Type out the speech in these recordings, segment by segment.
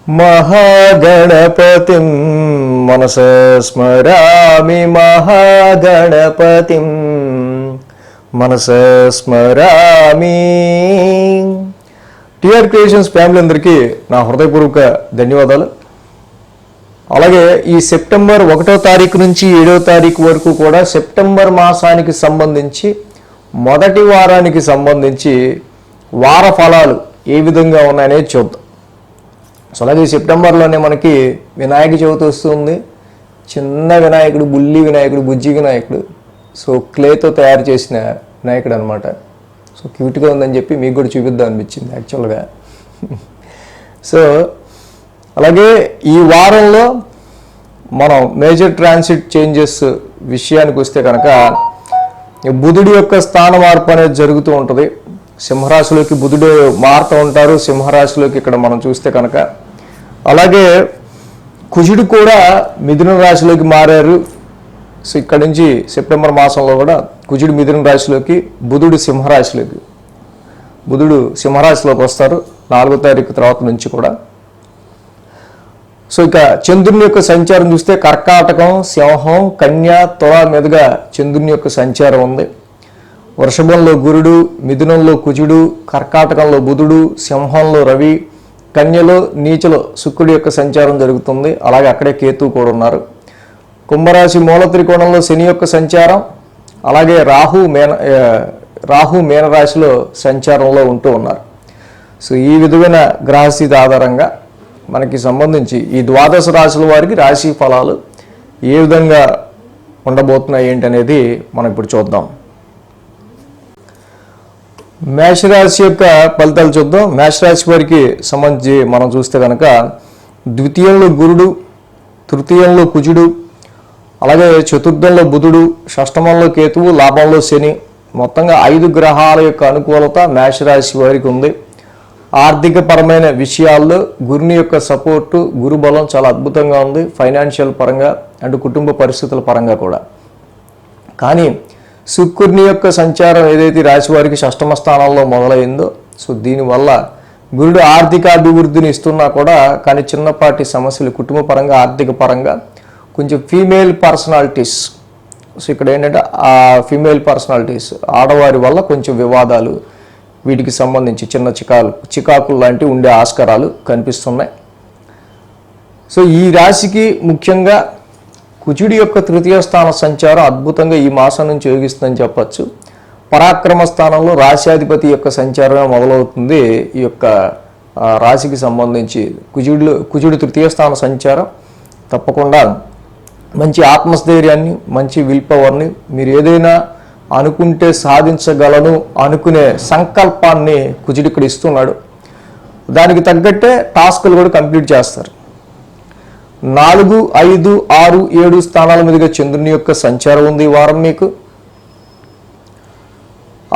మహాగణపతిం మనసా స్మరామి మహాగణపతిం మనసా స్మరామి. TR creations family అందరికీ నా హృదయపూర్వక ధన్యవాదాలు. అలాగే ఈ సెప్టెంబర్ 1వ తారీఖు నుంచి 7వ తారీఖు వరకు కూడా సెప్టెంబర్ మాసానికి సంబంధించి మొదటి వారానికి సంబంధించి వార ఫలాలు ఏ విధంగా ఉన్నాయనేది చూద్దాం. సో అలాగే సెప్టెంబర్లోనే మనకి వినాయక చవితి వస్తుంది. చిన్న వినాయకుడు, బుల్లి వినాయకుడు, బుజ్జి వినాయకుడు, సో క్లేతో తయారు చేసిన వినాయకుడు అనమాట. సో క్యూట్గా ఉందని చెప్పి మీకు కూడా చూపిద్దాం అనిపించింది యాక్చువల్గా. సో అలాగే ఈ వారంలో మనం మేజర్ ట్రాన్సిట్ చేంజెస్ విషయానికి వస్తే కనుక బుధుడి యొక్క స్థాన మార్పు అనేది జరుగుతూ ఉంటుంది. సింహరాశిలోకి బుధుడు మారుతూ ఉంటారు, సింహరాశిలోకి ఇక్కడ మనం చూస్తే కనుక. అలాగే కుజుడు కూడా మిథున రాశిలోకి మారారు. సో ఇక్కడ నుంచి సెప్టెంబర్ మాసంలో కూడా కుజుడు మిథున రాశిలోకి, బుధుడు సింహరాశిలోకి వస్తారు 4వ తారీఖు తర్వాత నుంచి కూడా. సో ఇక చంద్రుని యొక్క సంచారం చూస్తే కర్కాటకం, సింహం, కన్య, తుల మీదుగా చంద్రుని యొక్క సంచారం ఉంది. వృషభంలో గురుడు, మిథునంలో కుజుడు, కర్కాటకంలో బుధుడు, సింహంలో రవి, కన్యలో నీచలో శుక్రుడి యొక్క సంచారం జరుగుతుంది. అలాగే అక్కడే కేతువు కూడా ఉన్నారు. కుంభరాశి మూల త్రికోణంలో శని యొక్క సంచారం, అలాగే రాహు మీనరాశిలో సంచారంలో ఉంటూ ఉన్నారు. సో ఈ విధమైన గ్రహస్థితి ఆధారంగా మనకి సంబంధించి ఈ ద్వాదశ రాశుల వారికి రాశి ఫలాలు ఏ విధంగా ఉండబోతున్నాయి ఏంటి అనేది మనం ఇప్పుడు చూద్దాం. మేషరాశి యొక్క ఫలితాలు చూద్దాం. మేషరాశి వారికి సంబంధించి మనం చూస్తే కనుక ద్వితీయంలో గురుడు, తృతీయంలో కుజుడు, అలాగే చతుర్థంలో బుధుడు, షష్టమంలో కేతువు, లాభంలో శని, మొత్తంగా 5 గ్రహాల యొక్క అనుకూలత మేషరాశి వారికి ఉంది. ఆర్థిక పరమైన విషయాల్లో గురుని యొక్క సపోర్టు, గురు బలం చాలా అద్భుతంగా ఉంది. ఫైనాన్షియల్ పరంగా అండ్ కుటుంబ పరిస్థితుల పరంగా కూడా. కానీ శుక్రుని యొక్క సంచారం ఏదైతే రాశి వారికి షష్టమ స్థానంలో మొదలైందో, సో దీనివల్ల గురుడు ఆర్థిక అభివృద్ధిని ఇస్తున్నా కూడా కానీ చిన్నపాటి సమస్యలు కుటుంబ పరంగా, ఆర్థిక పరంగా కొంచెం ఫీమేల్ పర్సనాలిటీస్, సో ఇక్కడ ఏంటంటే ఆ ఫీమేల్ పర్సనాలిటీస్ ఆడవారి వల్ల కొంచెం వివాదాలు, వీటికి సంబంధించి చిన్న చికాకులు లాంటివి ఉండే ఆస్కారాలు కనిపిస్తున్నాయి. సో ఈ రాశికి ముఖ్యంగా కుజుడి యొక్క తృతీయ స్థాన సంచారం అద్భుతంగా ఈ మాసం నుంచి యోగిస్తుందని చెప్పచ్చు. పరాక్రమ స్థానంలో రాశ్యాధిపతి యొక్క సంచారమే మొదలవుతుంది. ఈ యొక్క రాశికి సంబంధించి కుజుడి తృతీయ స్థాన సంచారం తప్పకుండా మంచి ఆత్మస్థైర్యాన్ని, మంచి విల్ పవర్ని, మీరు ఏదైనా అనుకుంటే సాధించగలను అనుకునే సంకల్పాన్ని కుజుడు ఇక్కడ ఇస్తున్నాడు. దానికి తగ్గట్టే టాస్కులు కూడా కంప్లీట్ చేస్తారు. 4, 5, 6, 7 స్థానాల మీదుగా చంద్రుని యొక్క సంచారం ఉంది ఈ వారం మీకు.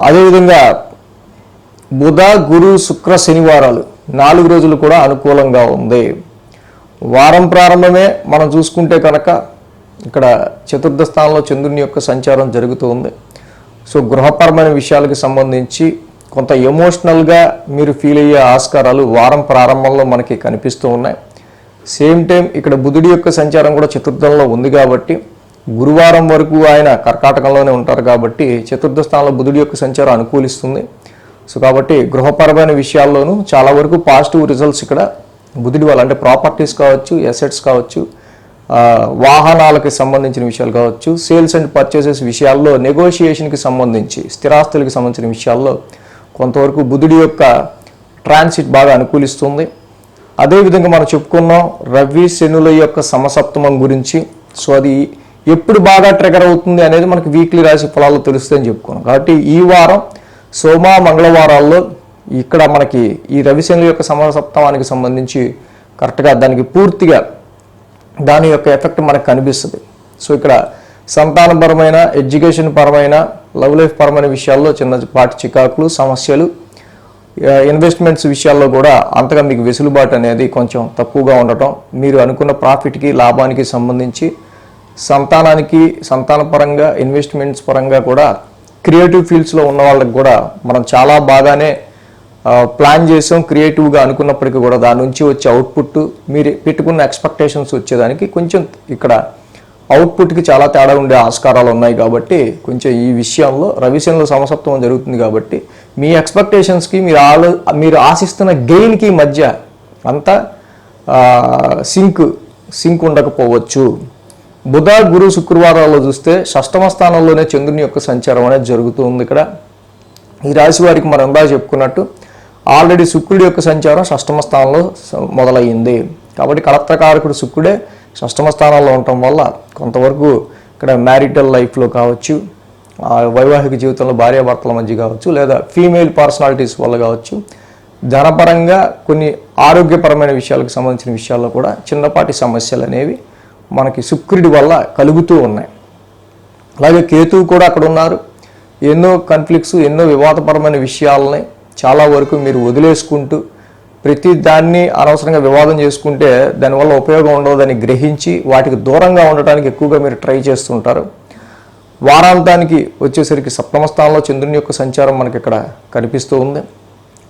అదేవిధంగా బుధ, గురు, శుక్ర, శనివారాలు 4 రోజులు కూడా అనుకూలంగా ఉంది. వారం ప్రారంభమే మనం చూసుకుంటే కనుక ఇక్కడ చతుర్థ స్థానంలో చంద్రుని యొక్క సంచారం జరుగుతూ ఉంది. సో గృహపరమైన విషయాలకు సంబంధించి కొంత ఎమోషనల్గా మీరు ఫీల్ అయ్యే ఆస్కారాలు వారం ప్రారంభంలో మనకి కనిపిస్తూ ఉన్నాయి. సేమ్ టైం ఇక్కడ బుధుడి యొక్క సంచారం కూడా చతుర్థంలో ఉంది కాబట్టి గురువారం వరకు ఆయన కర్కాటకంలోనే ఉంటారు కాబట్టి చతుర్థ స్థానంలో బుధుడి యొక్క సంచారం అనుకూలిస్తుంది. సో కాబట్టి గృహపరమైన విషయాల్లోనూ చాలా వరకు పాజిటివ్ రిజల్ట్స్ ఇక్కడ బుధుడి వల్ల, అంటే ప్రాపర్టీస్ కావచ్చు, అసెట్స్ కావచ్చు, వాహనాలకు సంబంధించిన విషయాలు కావచ్చు, సేల్స్ అండ్ పర్చేసెస్ విషయాల్లో, నెగోషియేషన్కి సంబంధించి, స్థిరాస్తులకు సంబంధించిన విషయాల్లో కొంతవరకు బుధుడి యొక్క ట్రాన్సిట్ బాగా అనుకూలిస్తుంది. అదేవిధంగా మనం చెప్పుకున్నాం రవి శనుల యొక్క సమసప్తమం గురించి. సో అది ఎప్పుడు బాగా ట్రిగర్ అవుతుంది అనేది మనకి వీక్లీ రాశి ఫలాలు తెలుస్తుందని చెప్పుకున్నాం. కాబట్టి ఈ వారం సోమ మంగళవారాల్లో ఇక్కడ మనకి ఈ రవి శనుల యొక్క సమసప్తమానికి సంబంధించి కరెక్ట్గా దానికి పూర్తిగా దాని యొక్క ఎఫెక్ట్ మనకు కనిపిస్తుంది. సో ఇక్కడ సంతానపరమైన, ఎడ్యుకేషన్ పరమైన, లవ్ లైఫ్ పరమైన విషయాల్లో చిన్నపాటి చికాకులు, సమస్యలు, ఇన్వెస్ట్మెంట్స్ విషయాల్లో కూడా అంతగా మీకు వెసులుబాటు అనేది కొంచెం తక్కువగా ఉండటం, మీరు అనుకున్న ప్రాఫిట్కి, లాభానికి సంబంధించి సంతానానికి, సంతానపరంగా, ఇన్వెస్ట్మెంట్స్ పరంగా కూడా క్రియేటివ్ ఫీల్డ్స్లో ఉన్న వాళ్ళకి కూడా మనం చాలా బాగానే ప్లాన్ చేసాం క్రియేటివ్గా అనుకున్నప్పటికీ కూడా దాని నుంచి వచ్చే అవుట్పుట్ మీరు పెట్టుకున్న ఎక్స్పెక్టేషన్స్ వచ్చేదానికి కొంచెం ఇక్కడ అవుట్పుట్కి చాలా తేడా ఉండే ఆస్కారాలు ఉన్నాయి కాబట్టి కొంచెం ఈ విషయంలో రవిశనుల సమసప్తమం జరుగుతుంది కాబట్టి మీ ఎక్స్పెక్టేషన్స్కి మీరు ఆశిస్తున్న గెయిన్కి మధ్య అంతా సింక్ ఉండకపోవచ్చు. బుధ గురు శుక్రవారాల్లో చూస్తే షష్టమ స్థానంలోనే చంద్రుని యొక్క సంచారం అనేది జరుగుతుంది. ఇక్కడ ఈ రాశి వారికి మనం ఇందాక చెప్పుకున్నట్టు ఆల్రెడీ శుక్రుడి యొక్క సంచారం షష్టమ స్థానంలో మొదలయ్యింది కాబట్టి కళత్రకారకుడు శుక్రుడే షష్టమ స్థానంలో ఉండటం వల్ల కొంతవరకు ఇక్కడ మ్యారిటల్ లైఫ్లో కావచ్చు, వైవాహిక జీవితంలో భార్యాభర్తల మధ్య కావచ్చు, లేదా ఫీమేల్ పర్సనాలిటీస్ వల్ల కావచ్చు, ధనపరంగా కొన్ని ఆరోగ్యపరమైన విషయాలకు సంబంధించిన విషయాల్లో కూడా చిన్నపాటి సమస్యలు అనేవి మనకి శుక్రుడి వల్ల కలుగుతూ ఉన్నాయి. అలాగే కేతువు కూడా అక్కడ ఉన్నారు. ఎన్నో కాన్ఫ్లిక్ట్స్, ఎన్నో వివాదపరమైన విషయాలని చాలా వరకు మీరు వదిలేసుకుంటూ ప్రతి దాన్ని అనవసరంగా వివాదం చేసుకుంటే దానివల్ల ఉపయోగం ఉండదని గ్రహించి వాటికి దూరంగా ఉండటానికి ఎక్కువగా మీరు ట్రై చేస్తుంటారు. వారాంతానికి వచ్చేసరికి సప్తమ స్థానంలో చంద్రుని యొక్క సంచారం మనకి ఇక్కడ కనిపిస్తూ ఉంది.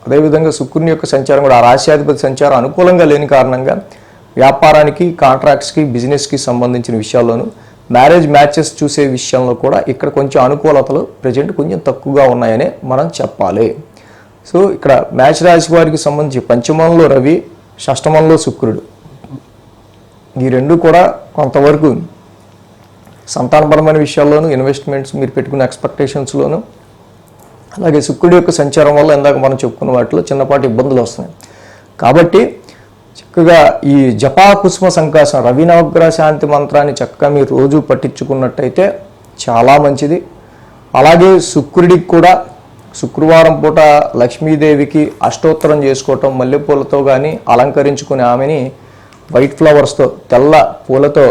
అదేవిధంగా శుక్రుని యొక్క సంచారం కూడా ఆ రాశ్యాధిపతి సంచారం అనుకూలంగా లేని కారణంగా వ్యాపారానికి, కాంట్రాక్ట్స్కి, బిజినెస్కి సంబంధించిన విషయాల్లోనూ మ్యారేజ్ మ్యాచెస్ చూసే విషయంలో కూడా ఇక్కడ కొంచెం అనుకూలతలు ప్రజెంట్ కొంచెం తక్కువగా ఉన్నాయనే మనం చెప్పాలి. సో ఇక్కడ మేష రాశి వారికి సంబంధించి పంచమంలో రవి, షష్టమంలో శుక్రుడు, ఈ రెండు కూడా కొంతవరకు సంతానపరమైన విషయాల్లోనూ, ఇన్వెస్ట్మెంట్స్ మీరు పెట్టుకున్న ఎక్స్పెక్టేషన్స్లోనూ, అలాగే శుక్రుడి యొక్క సంచారం వల్ల ఇందాక మనం చెప్పుకున్న వాటిలో చిన్నపాటి ఇబ్బందులు వస్తున్నాయి. కాబట్టి చక్కగా ఈ జపా కుసుమ సంకాసం రవి నవగ్రహ శాంతి మంత్రాన్ని చక్కగా మీరు రోజు పట్టించుకున్నట్టయితే చాలా మంచిది. అలాగే శుక్రుడికి కూడా శుక్రవారం పూట లక్ష్మీదేవికి అష్టోత్తరం చేసుకోవటం, మల్లెపూలతో కానీ అలంకరించుకుని ఆమెని వైట్ ఫ్లవర్స్తో, తెల్ల పూలతో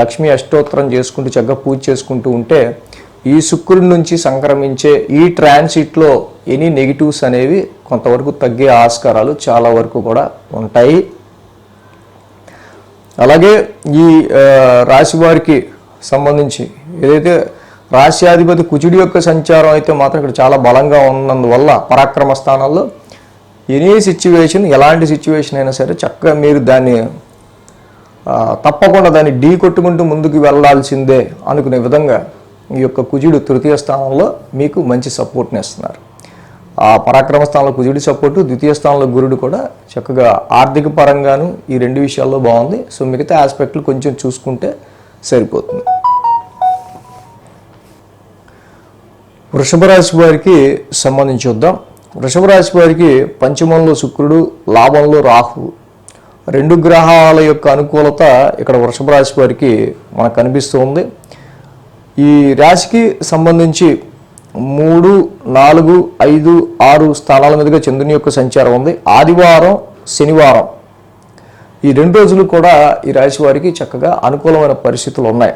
లక్ష్మీ అష్టోత్తరం చేసుకుంటూ చక్కగా పూజ చేసుకుంటూ ఉంటే ఈ శుక్రుడి నుంచి సంక్రమించే ఈ ట్రాన్సిట్లో ఎనీ నెగిటివ్స్ అనేవి కొంతవరకు తగ్గే ఆస్కారాలు చాలా వరకు కూడా ఉంటాయి. అలాగే ఈ రాశి వారికి సంబంధించి ఏదైతే రాశ్యాధిపతి కుజుడి యొక్క సంచారం అయితే మాత్రం ఇక్కడ చాలా బలంగా ఉన్నందువల్ల పరాక్రమ స్థానాల్లో ఎనీ సిచ్యువేషన్, ఎలాంటి సిచ్యువేషన్ అయినా సరే చక్కగా మీరు దాన్ని తప్పకుండా దాన్ని ఢీ కొట్టుకుంటూ ముందుకు వెళ్ళాల్సిందే అనుకునే విధంగా ఈ యొక్క కుజుడు తృతీయ స్థానంలో మీకు మంచి సపోర్ట్ని ఇస్తున్నారు. ఆ పరాక్రమ స్థానంలో కుజుడి సపోర్టు, ద్వితీయ స్థానంలో గురుడు కూడా చక్కగా ఆర్థిక పరంగాను ఈ రెండు విషయాల్లో బాగుంది. సో మిగతా ఆస్పెక్ట్లు కొంచెం చూసుకుంటే సరిపోతుంది. వృషభ రాశి వారికి సంబంధించి చూద్దాం. వృషభ రాశి వారికి పంచమంలో శుక్రుడు, లాభంలో రాహువు, రెండు గ్రహాల యొక్క అనుకూలత ఇక్కడ వృషభ రాశి వారికి మనకు కనిపిస్తూ ఉంది. ఈ రాశికి సంబంధించి 3, 4, 5, 6 స్థానాల మీదుగా చంద్రుని యొక్క సంచారం ఉంది. ఆదివారం, శనివారం ఈ 2 రోజులు కూడా ఈ రాశి వారికి చక్కగా అనుకూలమైన పరిస్థితులు ఉన్నాయి.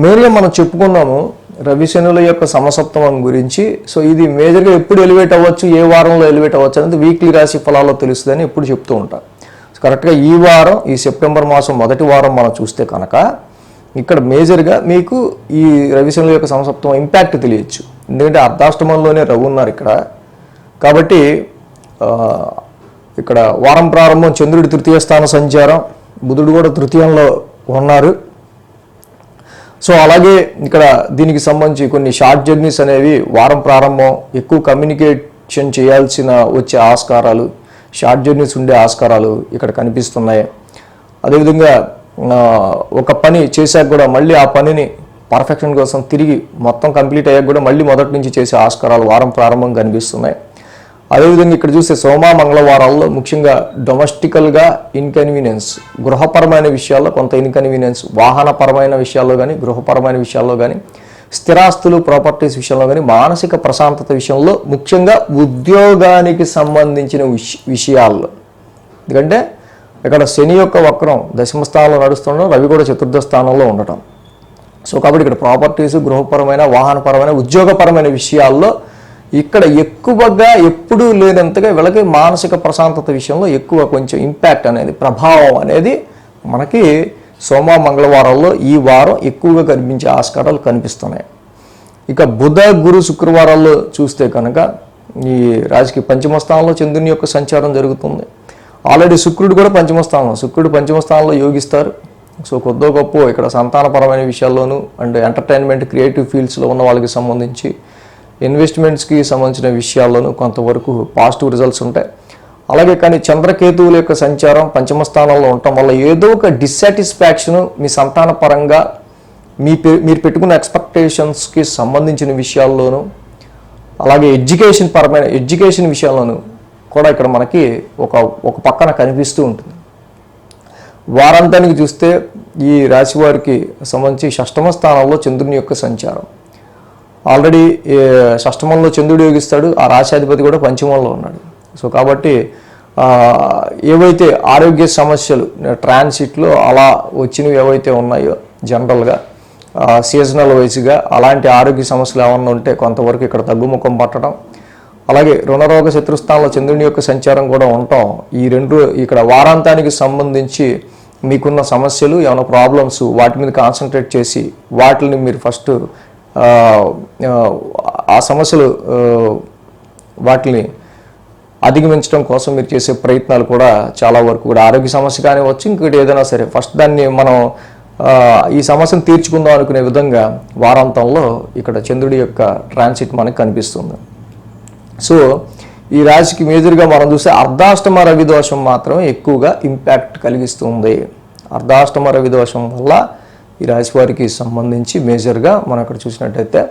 మెయిన్గా మనం చెప్పుకున్నాము రవిశనుల యొక్క సమసప్తమం గురించి. సో ఇది మేజర్గా ఎప్పుడు ఎలివేట్ అవ్వచ్చు, ఏ వారంలో ఎలివేట్ అవ్వచ్చు అనేది వీక్లీ రాశి ఫలాల్లో తెలుస్తుందని ఎప్పుడు చెప్తూ ఉంటాం. కరెక్ట్గా ఈ వారం, ఈ సెప్టెంబర్ మాసం మొదటి వారం మనం చూస్తే కనుక ఇక్కడ మేజర్గా మీకు ఈ రవిశనుల యొక్క సమసప్తమం ఇంపాక్ట్ తెలియచ్చు. ఎందుకంటే అర్ధాష్టమంలోనే రవి ఉన్నారు ఇక్కడ. కాబట్టి ఇక్కడ వారం ప్రారంభం చంద్రుడి తృతీయ స్థాన సంచారం, బుధుడు కూడా తృతీయంలో ఉన్నారు. సో అలాగే ఇక్కడ దీనికి సంబంధించి కొన్ని షార్ట్ జర్నీస్ అనేవి వారం ప్రారంభం, ఎక్కువ కమ్యూనికేషన్ చేయాల్సిన వచ్చే ఆస్కారాలు, షార్ట్ జర్నీస్ ఉండే ఆస్కారాలు ఇక్కడ కనిపిస్తున్నాయి. అదేవిధంగా ఒక పని చేశాక కూడా మళ్ళీ ఆ పనిని పర్ఫెక్షన్ కోసం తిరిగి మొత్తం కంప్లీట్ అయ్యాక కూడా మళ్ళీ మొదటి నుంచి చేసే ఆస్కారాలు వారం ప్రారంభం కనిపిస్తున్నాయి. అదేవిధంగా ఇక్కడ చూస్తే సోమ మంగళవారాల్లో ముఖ్యంగా డొమెస్టికల్గా ఇన్కన్వీనియన్స్, గృహపరమైన విషయాల్లో కొంత ఇన్కన్వీనియన్స్, వాహనపరమైన విషయాల్లో కానీ, గృహపరమైన విషయాల్లో కానీ, స్థిరాస్తులు ప్రాపర్టీస్ విషయంలో కానీ, మానసిక ప్రశాంతత విషయంలో, ముఖ్యంగా ఉద్యోగానికి సంబంధించిన విషయాల్లో. ఎందుకంటే ఇక్కడ శని యొక్క వక్రం దశమ స్థానంలో నడుస్తుండడం, రవి కూడా చతుర్థ స్థానంలో ఉండటం. సో కాబట్టి ఇక్కడ ప్రాపర్టీస్, గృహపరమైన, వాహనపరమైన, ఉద్యోగపరమైన విషయాల్లో ఇక్కడ ఎక్కువగా ఎప్పుడూ లేనంతగా వీళ్ళకి మానసిక ప్రశాంతత విషయంలో ఎక్కువ కొంచెం ఇంపాక్ట్ అనేది, ప్రభావం అనేది మనకి సోమ మంగళవారాల్లో ఈ వారం ఎక్కువగా కనిపించే ఆస్కారాలు కనిపిస్తున్నాయి. ఇక బుధ గురు శుక్రవారాల్లో చూస్తే కనుక ఈ రాశికి పంచమ స్థానంలో చంద్రుని యొక్క సంచారం జరుగుతుంది. ఆల్రెడీ శుక్రుడు కూడా పంచమ స్థానంలో, శుక్రుడు పంచమ స్థానంలో యోగిస్తారు. సో కొద్దో గొప్ప ఇక్కడ సంతానపరమైన విషయాల్లోనూ అండ్ ఎంటర్టైన్మెంట్ క్రియేటివ్ ఫీల్డ్స్లో ఉన్న వాళ్ళకి సంబంధించి ఇన్వెస్ట్మెంట్స్కి సంబంధించిన విషయాల్లోనూ కొంతవరకు పాజిటివ్ రిజల్ట్స్ ఉంటాయి. అలాగే కానీ చంద్రకేతువుల యొక్క సంచారం పంచమ స్థానంలో ఉండటం వల్ల ఏదో ఒక డిస్సాటిస్ఫాక్షను మీ సంతాన పరంగా మీరు పెట్టుకున్న ఎక్స్పెక్టేషన్స్కి సంబంధించిన విషయాల్లోనూ అలాగే ఎడ్యుకేషన్ విషయాల్లోనూ కూడా ఇక్కడ మనకి ఒక పక్కన కనిపిస్తూ ఉంటుంది. వారాంతానికి చూస్తే ఈ రాశి వారికి సంబంధించి షష్టమ స్థానంలో చంద్రుని యొక్క సంచారం. ఆల్రెడీ షష్టమంలో చంద్రుడు యోగిస్తాడు, ఆ రాశాధిపతి కూడా పంచమంలో ఉన్నాడు. సో కాబట్టి ఏవైతే ఆరోగ్య సమస్యలు ట్రాన్సిట్లో అలా వచ్చినవి ఏవైతే ఉన్నాయో జనరల్గా సీజనల్ వైజ్గా అలాంటి ఆరోగ్య సమస్యలు ఏమన్నా ఉంటే కొంతవరకు ఇక్కడ తగ్గుముఖం పట్టడం, అలాగే రుణరోగ శత్రుస్థానంలో చంద్రుని యొక్క సంచారం కూడా ఉండటం, ఈ రెండు ఇక్కడ వారాంతానికి సంబంధించి మీకున్న సమస్యలు ఏమైనా ప్రాబ్లమ్స్ వాటి మీద కాన్సన్ట్రేట్ చేసి వాటిని మీరు ఫస్ట్ ఆ సమస్యలు వాటిని అధిగమించడం కోసం మీరు చేసే ప్రయత్నాలు కూడా చాలా వరకు కూడా ఆరోగ్య సమస్య కానివచ్చు, ఇంకొకటి ఏదైనా సరే ఫస్ట్ దాన్ని మనం ఈ సమస్యను తీర్చుకుందాం అనుకునే విధంగా వారాంతంలో ఇక్కడ చంద్రుడి యొక్క ట్రాన్సిట్ మనకు కనిపిస్తుంది. సో ఈ రాశికి మేజర్గా మనం చూస్తే అర్ధాష్టమ రవి దోషం మాత్రమే ఎక్కువగా ఇంపాక్ట్ కలిగిస్తుంది. అర్ధాష్టమ రవి దోషం వల్ల ఈ రాశి వారికి సంబంధించి మేజర్గా మనం ఇక్కడ చూసినట్టయితే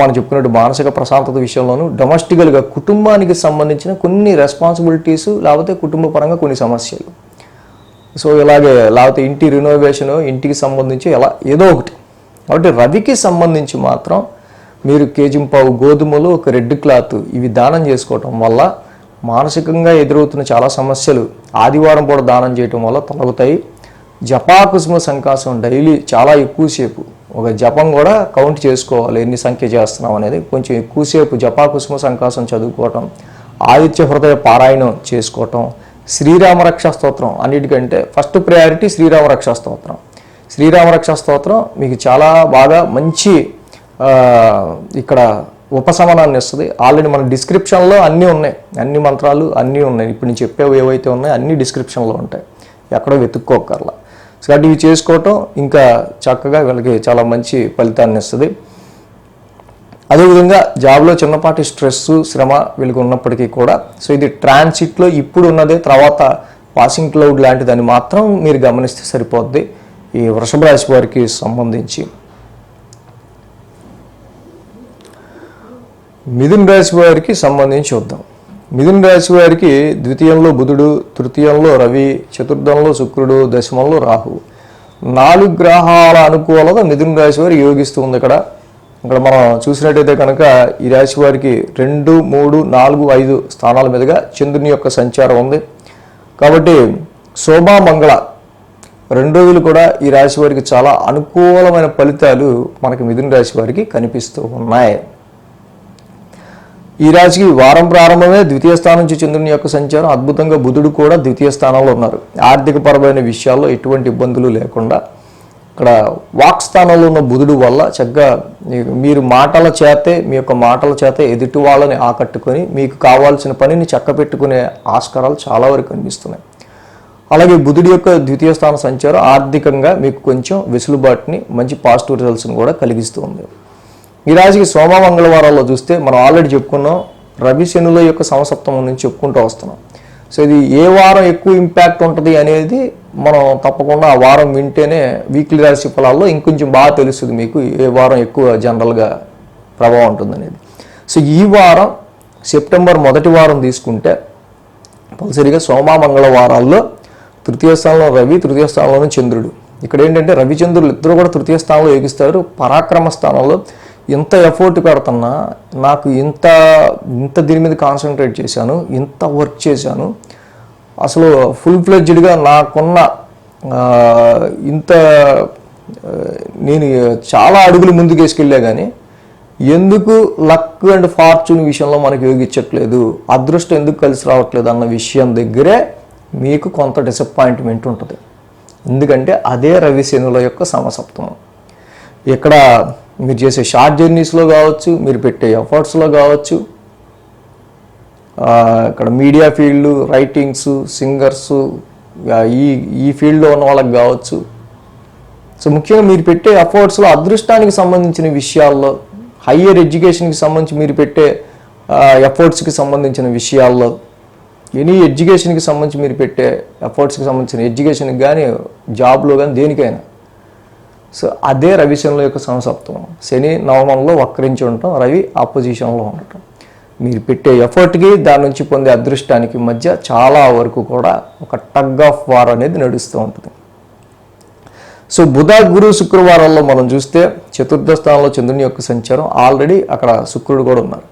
మనం చెప్పుకున్నట్టు మానసిక ప్రశాంతత విషయంలోనూ డొమెస్టికల్గా కుటుంబానికి సంబంధించిన కొన్ని రెస్పాన్సిబిలిటీస్ లేకపోతే కుటుంబ పరంగా కొన్ని సమస్యలు, సో ఇలాగే లేకపోతే ఇంటి రినోవేషన్ ఇంటికి సంబంధించి ఎలా ఏదో ఒకటి. కాబట్టి రవికి సంబంధించి మాత్రం మీరు కేజింపావు గోధుమలు ఒక రెడ్ క్లాత్ ఇవి దానం చేసుకోవటం వల్ల మానసికంగా ఎదురవుతున్న చాలా సమస్యలు ఆదివారం కూడా దానం చేయటం వల్ల తొలగుతాయి. జపాకుసుమ సంకాసం డైలీ చాలా ఎక్కువసేపు ఒక జపం కూడా కౌంట్ చేసుకోవాలి, ఎన్ని సంఖ్య చేస్తున్నాం అనేది. కొంచెం ఎక్కువసేపు జపాకుసుమ సంకాసం చదువుకోవటం, ఆదిత్య హృదయ పారాయణం చేసుకోవటం, శ్రీరామరక్ష స్తోత్రం అన్నిటికంటే ఫస్ట్ ప్రయారిటీ శ్రీరామరక్ష స్తోత్రం. శ్రీరామరక్ష స్తోత్రం మీకు చాలా బాగా మంచి ఇక్కడ ఉపశమనాన్ని ఇస్తుంది. ఆల్రెడీ మన డిస్క్రిప్షన్లో అన్నీ ఉన్నాయి, అన్ని మంత్రాలు అన్నీ ఉన్నాయి. ఇప్పుడు నేను చెప్పేవి ఏవైతే ఉన్నాయో అన్నీ డిస్క్రిప్షన్లో ఉంటాయి, ఎక్కడో వెతుక్కోకర్లా. సో కాబట్టి ఇవి చేసుకోవటం ఇంకా చక్కగా వీళ్ళకి చాలా మంచి ఫలితాన్ని ఇస్తుంది. అదేవిధంగా జాబ్లో చిన్నపాటి స్ట్రెస్ శ్రమ వీళ్ళకి ఉన్నప్పటికీ కూడా సో ఇది ట్రాన్సిట్లో ఇప్పుడు ఉన్నదే, తర్వాత పాసింగ్ క్లౌడ్ లాంటి దాన్ని మాత్రం మీరు గమనిస్తే సరిపోద్ది ఈ వృషభ రాశి వారికి సంబంధించి. మిథున రాశి వారికి సంబంధించి చూద్దాం. మిథున రాశి వారికి ద్వితీయంలో బుధుడు, తృతీయంలో రవి, చతుర్థంలో శుక్రుడు, దశమంలో రాహు, 4 గ్రహాల అనుకూలత మిథున రాశి వారికి యోగిస్తుంది. ఇక్కడ మనం చూసినట్టయితే కనుక ఈ రాశి వారికి 2, 3, 4, 5 స్థానాల మీదుగా చంద్రుని యొక్క సంచారం ఉంది. కాబట్టి శోభ మంగళ 2 రోజులు కూడా ఈ రాశి వారికి చాలా అనుకూలమైన ఫలితాలు మనకి మిథున రాశి వారికి కనిపిస్తూ ఉన్నాయి. ఈ రాశికి వారం ప్రారంభమే ద్వితీయ స్థానం నుంచి చంద్రుని యొక్క సంచారం అద్భుతంగా, బుధుడు కూడా ద్వితీయ స్థానంలో ఉన్నారు. ఆర్థిక పరమైన విషయాల్లో ఎటువంటి ఇబ్బందులు లేకుండా ఇక్కడ వాక్ స్థానంలో ఉన్న బుధుడు వల్ల చక్కగా మీరు మాటల చేతే మీ యొక్క మాటల చేత ఎదుటి వాళ్ళని ఆకట్టుకొని మీకు కావాల్సిన పనిని చక్కబెట్టుకునే ఆస్కారాలు చాలా వరకు కనిపిస్తున్నాయి. అలాగే బుధుడి యొక్క ద్వితీయ స్థాన సంచారం ఆర్థికంగా మీకు కొంచెం వెసులుబాటుని మంచి పాజిటివ్ రిజల్ట్స్ని కూడా కలిగిస్తుంది. ఈ రాశికి సోమ మంగళవారాల్లో చూస్తే మనం ఆల్రెడీ చెప్పుకున్నాం, రవి శనుల యొక్క సమసప్తమం నుంచి చెప్పుకుంటూ వస్తున్నాం. సో ఇది ఏ వారం ఎక్కువ ఇంపాక్ట్ ఉంటుంది అనేది మనం తప్పకుండా ఆ వారం వింటేనే వీక్లీ రాశి ఫలాల్లో ఇంకొంచెం బాగా తెలుస్తుంది మీకు ఏ వారం ఎక్కువ జనరల్గా ప్రభావం ఉంటుంది అనేది. సో ఈ వారం సెప్టెంబర్ మొదటి వారం తీసుకుంటే కంపల్సరీగా సోమ మంగళవారాల్లో తృతీయ స్థానంలో రవి, తృతీయ స్థానంలోనే చంద్రుడు. ఇక్కడ ఏంటంటే రవిచంద్రులు ఇద్దరు కూడా తృతీయ స్థానంలో యోగిస్తారు. పరాక్రమ స్థానంలో ఇంత ఎఫర్ట్ పెడుతున్నా, నాకు ఇంత దీని మీద కాన్సన్ట్రేట్ చేశాను, ఇంత వర్క్ చేశాను, అసలు ఫుల్ ఫ్లెడ్జ్డ్గా నాకున్న ఇంత నేను చాలా అడుగులు ముందుకు వేసుకెళ్ళా కానీ ఎందుకు లక్ అండ్ ఫార్చ్యూన్ విషయంలో మనకు యోగించట్లేదు, అదృష్టం ఎందుకు కలిసి రావట్లేదు అన్న విషయం దగ్గరే మీకు కొంత డిసప్పాయింట్మెంట్ ఉంటుంది. ఎందుకంటే అదే రవి శనుల యొక్క సమసప్తమం. ఇక్కడ మీరు చేసే షార్ట్ జర్నీస్లో కావచ్చు, మీరు పెట్టే ఎఫర్ట్స్లో కావచ్చు, ఇక్కడ మీడియా ఫీల్డ్, రైటింగ్స్, సింగర్స్, ఈ ఈ ఫీల్డ్లో ఉన్న వాళ్ళకి కావచ్చు. సో ముఖ్యంగా మీరు పెట్టే ఎఫర్ట్స్లో అదృష్టానికి సంబంధించిన విషయాల్లో, హయ్యర్ ఎడ్యుకేషన్కి సంబంధించి మీరు పెట్టే ఎఫర్ట్స్కి సంబంధించిన విషయాల్లో, ఎనీ ఎడ్యుకేషన్కి సంబంధించి మీరు పెట్టే ఎఫర్ట్స్కి సంబంధించిన ఎడ్యుకేషన్కి కానీ, జాబ్లో కానీ, దేనికైనా. సో అదే రవి శనుల యొక్క సమసప్తమం. శని నవమంలో వక్రించి ఉండటం, రవి ఆపోజిషన్లో ఉండటం. మీరు పెట్టే ఎఫర్ట్కి దాని నుంచి పొందే అదృష్టానికి మధ్య చాలా వరకు కూడా ఒక టగ్ ఆఫ్ వార్ అనేది నడుస్తూ ఉంటుంది. సో బుధ, గురు, శుక్రవారాల్లో మనం చూస్తే చతుర్థ స్థానంలో చంద్రుని యొక్క సంచారం, ఆల్రెడీ అక్కడ శుక్రుడు కూడా ఉన్నారు.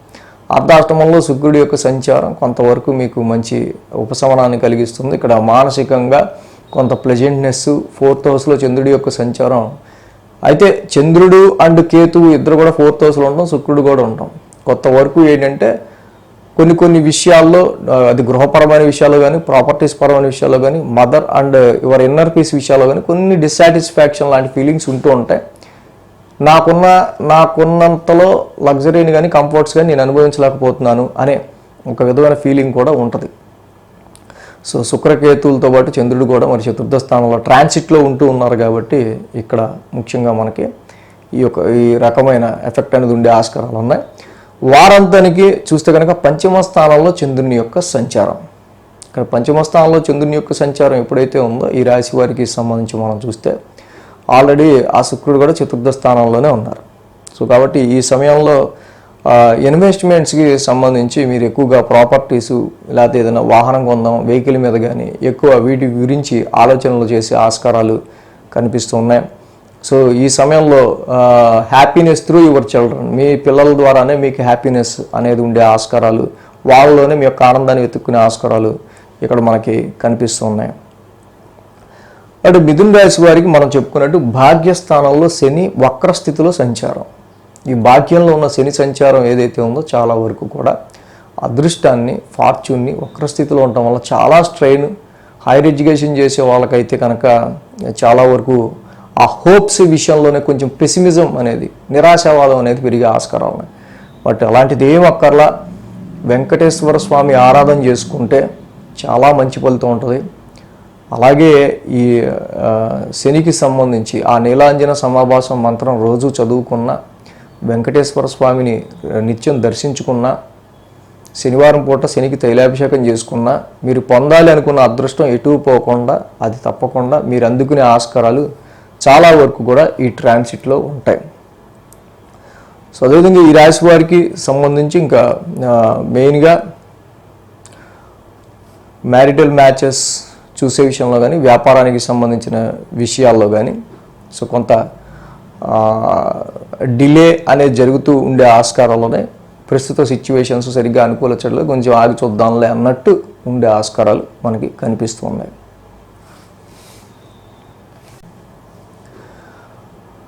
అర్ధాష్టమంలో శుక్రుడి యొక్క సంచారం కొంతవరకు మీకు మంచి ఉపశమనాన్ని కలిగిస్తుంది. ఇక్కడ మానసికంగా కొంత ప్లెజెంట్నెస్. 4th హౌస్లో చంద్రుడి యొక్క సంచారం. అయితే చంద్రుడు అండ్ కేతువు ఇద్దరు కూడా 4th హౌస్లో ఉండడం, శుక్రుడు కూడా ఉండడం కొత్త వరకు ఏంటంటే కొన్ని విషయాల్లో, అది గృహపరమైన విషయాల్లో కానీ, ప్రాపర్టీస్ పరమైన విషయాల్లో కానీ, mother and your inner peace విషయాల్లో కానీ కొన్ని డిస్సాటిస్ఫాక్షన్ లాంటి ఫీలింగ్స్ ఉంటూ ఉంటాయి. నాకున్నంతలో లగ్జరీని కానీ, కంఫర్ట్స్ కానీ నేను అనుభవించలేకపోతున్నాను అనే ఒక విధమైన ఫీలింగ్ కూడా ఉంటుంది. సో శుక్రకేతువులతో పాటు చంద్రుడు కూడా మరి చతుర్థ స్థానంలో ట్రాన్సిట్లో ఉంటూ ఉన్నారు కాబట్టి ఇక్కడ ముఖ్యంగా మనకి ఈ రకమైన ఎఫెక్ట్ అనేది ఉండే ఆస్కారాలు ఉన్నాయి. వారాంతానికి చూస్తే కనుక పంచమ స్థానంలో చంద్రుని యొక్క సంచారం. ఇక్కడ పంచమ స్థానంలో చంద్రుని యొక్క సంచారం ఎప్పుడైతే ఉందో ఈ రాశి వారికి సంబంధించి మనం చూస్తే ఆల్రెడీ ఆ శుక్రుడు కూడా చతుర్థ స్థానంలోనే ఉన్నారు. సో కాబట్టి ఈ సమయంలో ఇన్వెస్ట్మెంట్స్కి సంబంధించి మీరు ఎక్కువగా ప్రాపర్టీసు, లేకపోతే ఏదైనా వాహనం కొందాం, వెహికల్ మీద కానీ ఎక్కువ వీటి గురించి ఆలోచనలు చేసే ఆస్కారాలు కనిపిస్తూ ఉన్నాయి. సో ఈ సమయంలో హ్యాపీనెస్ త్రూ యువర్ చిల్డ్రన్, మీ పిల్లల ద్వారానే మీకు హ్యాపీనెస్ అనేది ఉండే ఆస్కారాలు, వాళ్ళలోనే మీ యొక్క ఆనందాన్ని వెతుక్కునే ఆస్కారాలు ఇక్కడ మనకి కనిపిస్తూ ఉన్నాయి. అటు మిథున రాశి వారికి మనం చెప్పుకున్నట్టు భాగ్యస్థానంలో శని వక్రస్థితిలో సంచారం. ఈ భాగ్యంలో ఉన్న శని సంచారం ఏదైతే ఉందో చాలా వరకు కూడా అదృష్టాన్ని, ఫార్చ్యూన్ని వక్రస్థితిలో ఉండటం వల్ల చాలా స్ట్రెయిన్. హైయర్ ఎడ్యుకేషన్ చేసే వాళ్ళకైతే కనుక చాలా వరకు ఆ హోప్స్ విషయంలోనే కొంచెం పెసిమిజం అనేది, నిరాశావాదం అనేది పెరిగే ఆస్కారాలు ఉన్నాయి. బట్ అలాంటిది ఏం అక్కర్లా. వెంకటేశ్వర స్వామి ఆరాధన చేసుకుంటే చాలా మంచి ఫలితం ఉంటుంది. అలాగే ఈ శనికి సంబంధించి ఆ నీలాంజన సమాభాసం మంత్రం రోజు చదువుకున్న, వెంకటేశ్వర స్వామిని నిత్యం దర్శించుకున్న, శనివారం పూట శనికి తైలాభిషేకం చేసుకున్న, మీరు పొందాలి అనుకున్న అదృష్టం ఎటు పోకుండా అది తప్పకుండా మీరు అందుకునే ఆస్కారాలు చాలా వరకు కూడా ఈ ట్రాన్సిట్లో ఉంటాయి. సో అదేవిధంగా ఈ రాశి వారికి సంబంధించి ఇంకా మెయిన్గా మ్యారిటల్ మ్యాచెస్ చూసే విషయంలో కానీ, వ్యాపారానికి సంబంధించిన విషయాల్లో కానీ సో కొంత డిలే అనేది జరుగుతూ ఉండే ఆస్కారాల్లోనే ప్రస్తుత సిచ్యువేషన్స్ సరిగ్గా అనుకూలించడంలో కొంచెం ఆగి చూద్దాంలే అన్నట్టు ఉండే ఆస్కారాలు మనకి కనిపిస్తూ ఉన్నాయి.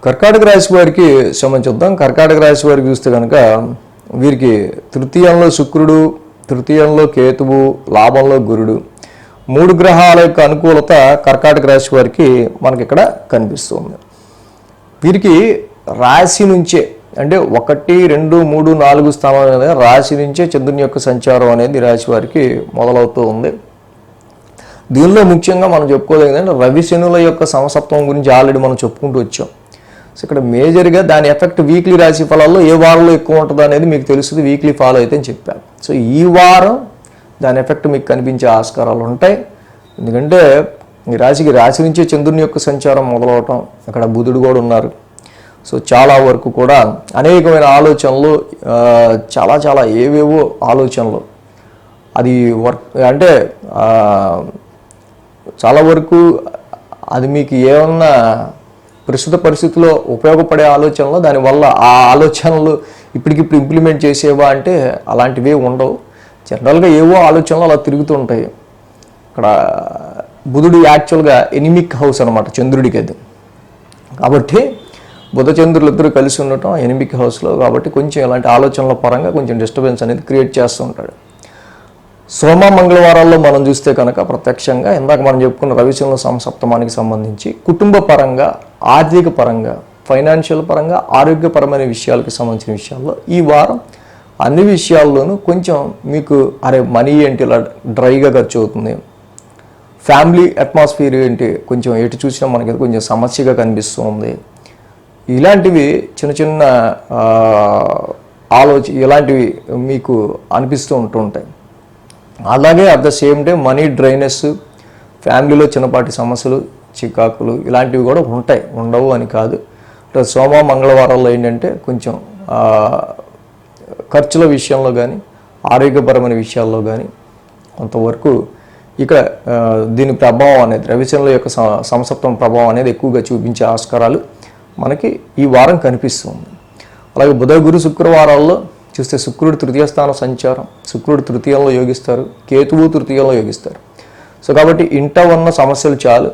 కర్కాటక రాశి వారికి సంబంధించుద్దాం. కర్కాటక రాశి వారికి చూస్తే కనుక వీరికి తృతీయంలో శుక్రుడు, తృతీయంలో కేతువు, లాభంలో గురుడు, 3 గ్రహాల యొక్క అనుకూలత కర్కాటక రాశి వారికి మనకి ఇక్కడ కనిపిస్తుంది. వీరికి రాశి నుంచే అంటే 1, 2, 3, 4 స్థానాల మీద రాశి నుంచే చంద్రుని యొక్క సంచారం అనేది రాశి వారికి మొదలవుతూ ఉంది. దీనిలో ముఖ్యంగా మనం చెప్పుకోదగిందంటే రవి శనుల యొక్క సమసప్తమం గురించి ఆల్రెడీ మనం చెప్పుకుంటూ వచ్చాం. సో ఇక్కడ మేజర్గా దాని ఎఫెక్ట్ వీక్లీ రాశి ఫలాల్లో ఏ వారంలో ఎక్కువ ఉంటుంది అనేది మీకు తెలుస్తుంది, వీక్లీ ఫాలో అయితే అని చెప్పాను. సో ఈ వారం దాని ఎఫెక్ట్ మీకు కనిపించే ఆస్కారాలు ఉంటాయి. ఎందుకంటే ఈ రాశి నుంచే చంద్రుని యొక్క సంచారం మొదలవటం, అక్కడ బుధుడు కూడా ఉన్నారు. సో చాలా వరకు కూడా అనేకమైన ఆలోచనలు, చాలా ఏవేవో ఆలోచనలు, అది అంటే చాలా వరకు అది మీకు ఏమన్నా ప్రస్తుత పరిస్థితుల్లో ఉపయోగపడే ఆలోచనలు, దానివల్ల ఆ ఆలోచనలు ఇప్పటికిప్పుడు ఇంప్లిమెంట్ చేసేవా అంటే అలాంటివే ఉండవు. జనరల్గా ఏవో ఆలోచనలు అలా తిరుగుతూ ఉంటాయి. ఇక్కడ బుధుడు యాక్చువల్గా ఎనిమిక్ హౌస్ అనమాట చంద్రుడికి అది. కాబట్టి బుధ చంద్రులు ఇద్దరు కలిసి ఉండటం ఎనిమిక్ హౌస్లో, కాబట్టి కొంచెం ఇలాంటి ఆలోచనల పరంగా కొంచెం డిస్టర్బెన్స్ అనేది క్రియేట్ చేస్తూ ఉంటాడు. సోమ మంగళవారాల్లో మనం చూస్తే కనుక ప్రత్యక్షంగా ఇందాక మనం చెప్పుకున్న రవిశనుల సమసప్తమానికి సంబంధించి కుటుంబ పరంగా, ఆర్థిక పరంగా, ఫైనాన్షియల్ పరంగా, ఆరోగ్యపరమైన విషయాలకు సంబంధించిన విషయాల్లో ఈ వారం అన్ని విషయాల్లోనూ కొంచెం మీకు అరే మనీ ఏంటి ఇలా డ్రైగా ఖర్చు అవుతుంది, ఫ్యామిలీ అట్మాస్ఫియర్ ఏంటి కొంచెం ఎటు చూసినా మనకి కొంచెం సమస్యగా కనిపిస్తూ ఉంది, ఇలాంటివి చిన్న చిన్న ఇలాంటివి మీకు అనిపిస్తూ ఉంటుంటాయి. అలాగే at the same time money dryness, ఫ్యామిలీలో చిన్నపాటి సమస్యలు, చికాకులు ఇలాంటివి కూడా ఉంటాయి, ఉండవు అని కాదు. సోమ మంగళవారాల్లో ఏంటంటే కొంచెం ఖర్చుల విషయంలో కానీ ఆరోగ్యపరమైన విషయాల్లో కానీ కొంతవరకు ఇక్కడ దీని ప్రభావం అనేది రవిశనుల యొక్క సంసప్తమ ప్రభావం అనేది ఎక్కువగా చూపించే ఆస్కారాలు మనకి ఈ వారం కనిపిస్తుంది. అలాగే బుధ గురు శుక్రవారాల్లో చూస్తే శుక్రుడు తృతీయ స్థాన సంచారం, శుక్రుడు తృతీయంలో యోగిస్తారు, కేతువు తృతీయంలో యోగిస్తారు. సో కాబట్టి ఇంట ఉన్న సమస్యలు చాలు,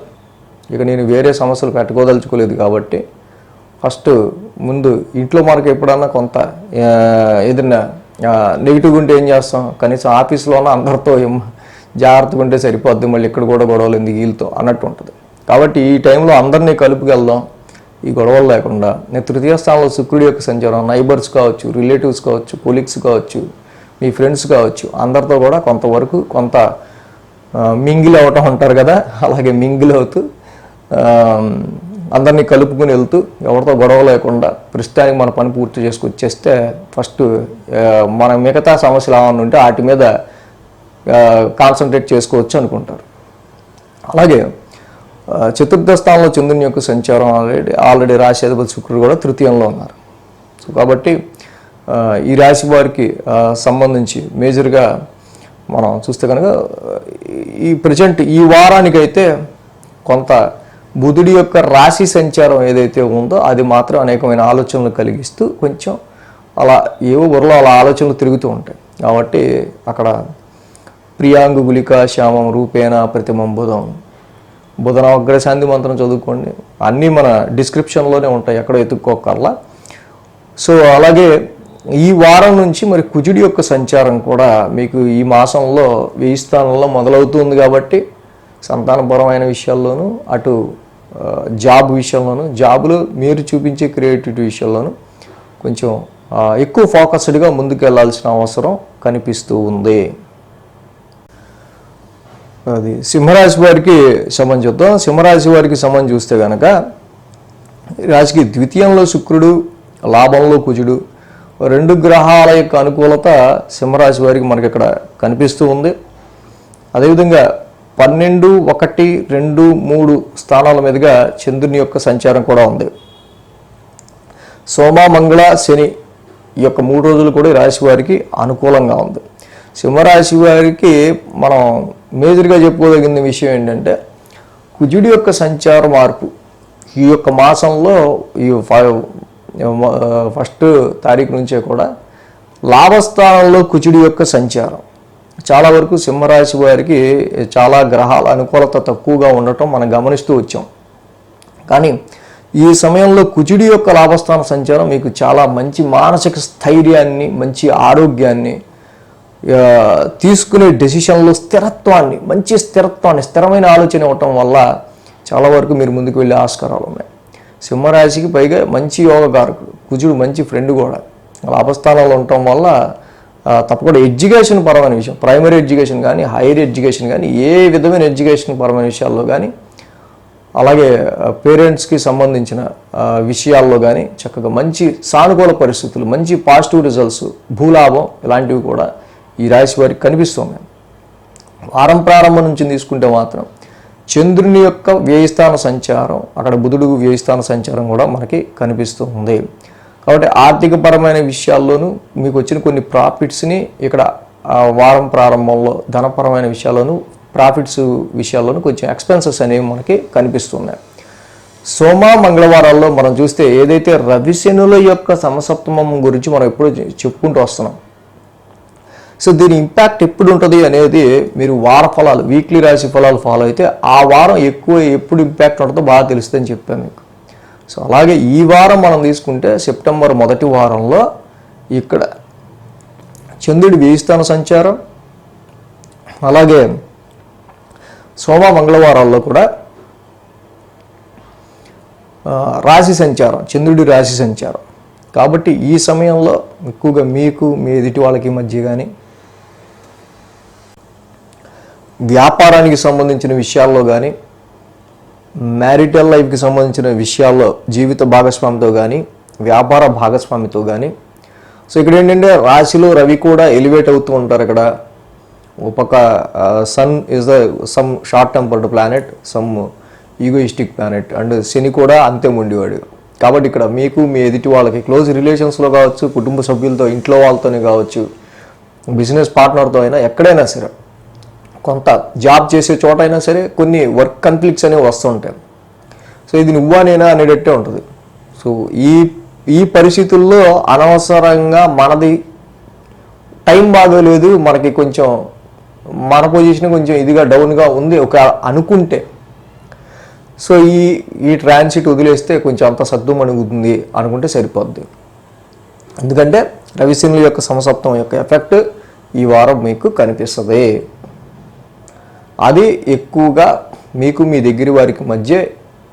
ఇక నేను వేరే సమస్యలు పెట్టుకోదలుచుకోలేదు కాబట్టి ఫస్ట్ ముందు ఇంట్లో మనకు ఎప్పుడన్నా కొంత ఏదైనా నెగిటివ్ ఉంటే ఏం చేస్తాం, కనీసం ఆఫీస్లోనే అందరితో జాగ్రత్తగా ఉంటే సరిపోద్ది, మళ్ళీ ఇక్కడ కూడా గొడవలు ఎందుకు వీళ్ళతో అన్నట్టు ఉంటుంది. కాబట్టి ఈ టైంలో అందరినీ కలుపుకెళ్దాం, ఈ గొడవలు లేకుండా. నేను తృతీయ స్థానంలో శుక్రుడి యొక్క సంచారం, నైబర్స్ కావచ్చు, రిలేటివ్స్ కావచ్చు, కొలీగ్స్ కావచ్చు, మీ ఫ్రెండ్స్ కావచ్చు, అందరితో కూడా కొంతవరకు కొంత మింగిల్ అవటం అంటారు కదా, అలాగే మింగిల్ అవుతూ అందరినీ కలుపుకుని వెళ్తూ ఎవరితో గొడవ లేకుండా ప్రస్తుతానికి మన పని పూర్తి చేసుకొచ్చేస్తే ఫస్ట్ మన మిగతా సమస్యలు ఏమన్నా ఉంటే వాటి మీద కాన్సన్ట్రేట్ చేసుకోవచ్చు అనుకుంటారు. అలాగే చతుర్థ స్థానంలో చంద్రుని యొక్క సంచారం ఆల్రెడీ రాశి అధిపతి శుక్రుడు కూడా తృతీయంలో ఉన్నారు. సో కాబట్టి ఈ రాశి వారికి సంబంధించి మేజర్గా మనం చూస్తే కనుక ఈ ప్రజెంట్ ఈ వారానికైతే కొంత బుధుడి యొక్క రాశి సంచారం ఏదైతే ఉందో అది మాత్రం అనేకమైన ఆలోచనలు కలిగిస్తూ కొంచెం అలా ఏవో ఊర్లో అలా ఆలోచనలు తిరుగుతూ ఉంటాయి. కాబట్టి అక్కడ ప్రియాంగు గులిక శ్యామం రూపేణ ప్రతిమం బుధం, బుధన అగ్రశాంతి మంత్రం చదువుకోండి, అన్నీ మన డిస్క్రిప్షన్లోనే ఉంటాయి, ఎక్కడో ఎత్తుక్కోకర్లా. సో అలాగే ఈ వారం నుంచి మరి కుజుడి యొక్క సంచారం కూడా మీకు ఈ మాసంలో 1000 స్థానంలో మొదలవుతుంది. కాబట్టి సంతానపరమైన విషయాల్లోనూ అటు జాబ్ విషయంలోనూ జాబులో మీరు చూపించే క్రియేటివిటీ విషయంలోనూ కొంచెం ఎక్కువ ఫోకస్డ్గా ముందుకు వెళ్ళాల్సిన అవసరం కనిపిస్తూ ఉంది. అది సింహరాశి వారికి సంబంధం చూద్దాం. సింహరాశి వారికి సంబంధం చూస్తే కనుక రాశికి ద్వితీయంలో శుక్రుడు, లాభంలో కుజుడు, 2 గ్రహాల యొక్క అనుకూలత సింహరాశి వారికి మనకి ఇక్కడ కనిపిస్తూ ఉంది. అదేవిధంగా 12, 1, 2, 3 స్థానాల మీదుగా చంద్రుని యొక్క సంచారం కూడా ఉంది. సోమ మంగళ శని ఈ యొక్క 3 రోజులు కూడా రాశి వారికి అనుకూలంగా ఉంది. సింహరాశి వారికి మనం మేజర్గా చెప్పుకోదగిన విషయం ఏంటంటే కుజుడి యొక్క సంచార మార్పు ఈ యొక్క మాసంలో ఈ 1వ తారీఖు నుంచే కూడా లాభస్థానంలో కుజుడి యొక్క సంచారం చాలా వరకు సింహరాశి వారికి చాలా గ్రహాల అనుకూలత తక్కువగా ఉండటం మనం గమనిస్తూ వచ్చాం. కానీ ఈ సమయంలో కుజుడి యొక్క లాభస్థాన సంచారం మీకు చాలా మంచి మానసిక స్థైర్యాన్ని, మంచి ఆరోగ్యాన్ని, తీసుకునే డెసిషన్లో స్థిరత్వాన్ని, మంచి స్థిరత్వాన్ని, స్థిరమైన ఆలోచన ఇవ్వటం వల్ల చాలా వరకు మీరు ముందుకు వెళ్ళే ఆస్కారాలు ఉన్నాయి. సింహరాశికి పైగా మంచి యోగకారకుడు కుజుడు, మంచి ఫ్రెండ్ కూడా లాభస్థానాల్లో ఉండటం వల్ల తప్పకుండా ఎడ్యుకేషన్ పరమైన విషయం, ప్రైమరీ ఎడ్యుకేషన్ కానీ హైయర్ ఎడ్యుకేషన్ కానీ ఏ విధమైన ఎడ్యుకేషన్ పరమైన విషయాల్లో కానీ అలాగే పేరెంట్స్కి సంబంధించిన విషయాల్లో కానీ చక్కగా మంచి సానుకూల పరిస్థితులు, మంచి పాజిటివ్ రిజల్ట్స్, భూలాభం ఇలాంటివి కూడా ఈ రాశి వారికి కనిపిస్తున్నాయి. వారం ప్రారంభం నుంచి తీసుకుంటే మాత్రం చంద్రుని యొక్క వ్యయస్థాన సంచారం, అక్కడ బుధుడు వ్యయస్థాన సంచారం కూడా మనకి కనిపిస్తూ ఉంది. కాబట్టి ఆర్థికపరమైన విషయాల్లోనూ మీకు వచ్చిన కొన్ని ప్రాఫిట్స్ని ఇక్కడ వారం ప్రారంభంలో ధనపరమైన విషయాల్లోనూ ప్రాఫిట్స్ విషయాల్లోనూ కొంచెం ఎక్స్పెన్సెస్ అనేవి మనకి కనిపిస్తున్నాయి. సోమ మంగళవారాల్లో మనం చూస్తే ఏదైతే రవిశనుల యొక్క సమసప్తమం గురించి మనం ఎప్పుడు చెప్పుకుంటూ వస్తున్నాం. సో దీని ఇంపాక్ట్ ఎప్పుడు ఉంటుంది అనేది మీరు వార ఫలాలు, వీక్లీ రాశి ఫలాలు ఫాలో అయితే ఆ వారం ఎక్కువ ఎప్పుడు ఇంపాక్ట్ ఉంటుందో బాగా తెలుస్తుందని చెప్పాను మీకు. సో అలాగే ఈ వారం మనం తీసుకుంటే సెప్టెంబర్ 1వ వారంలో ఇక్కడ చంద్రుడి వ్యయస్థాన సంచారం, అలాగే సోమ మంగళవారాల్లో కూడా రాశి సంచారం, చంద్రుడి రాశి సంచారం, కాబట్టి ఈ సమయంలో ఎక్కువగా మీకు మీ ఎదుటి వాళ్ళకి మధ్య కానీ వ్యాపారానికి సంబంధించిన విషయాల్లో కానీ మ్యారిటల్ లైఫ్కి సంబంధించిన విషయాల్లో జీవిత భాగస్వామితో కానీ వ్యాపార భాగస్వామితో కానీ సో ఇక్కడ ఏంటంటే రాశిలో రవి కూడా ఎలివేట్ అవుతూ ఉంటారు. ఇక్కడ ఒక sun is the some short tempered planet, some egoistic planet, and Shani కూడా అంతే ఉండేవాడు. కాబట్టి ఇక్కడ మీకు మీ ఎదుటి వాళ్ళకి క్లోజ్ రిలేషన్స్లో కావచ్చు, కుటుంబ సభ్యులతో ఇంట్లో వాళ్ళతోనే కావచ్చు, బిజినెస్ పార్ట్నర్తో అయినా ఎక్కడైనా సరే, కొంత జాబ్ చేసే చోట అయినా సరే కొన్ని వర్క్ కాన్ఫ్లిక్ట్స్ అనేవి వస్తుంటాయి. సో ఇది నువ్వా నేనా అనేటట్టే ఉంటుంది. సో ఈ పరిస్థితుల్లో అనవసరంగా మనది టైం బాగోలేదు, మనకి కొంచెం మన పొజిషన్ కొంచెం ఇదిగా డౌన్గా ఉంది ఒక అనుకుంటే, సో ఈ ట్రాన్సిట్ వదిలేస్తే కొంచెం అంత సద్దు మణుగుతుంది అనుకుంటే సరిపోద్ది. ఎందుకంటే రవిశనుల యొక్క సమసప్తం యొక్క ఎఫెక్ట్ ఈ వారం మీకు కనిపిస్తుంది. అది ఎక్కువగా మీకు మీ దగ్గర వారికి మధ్య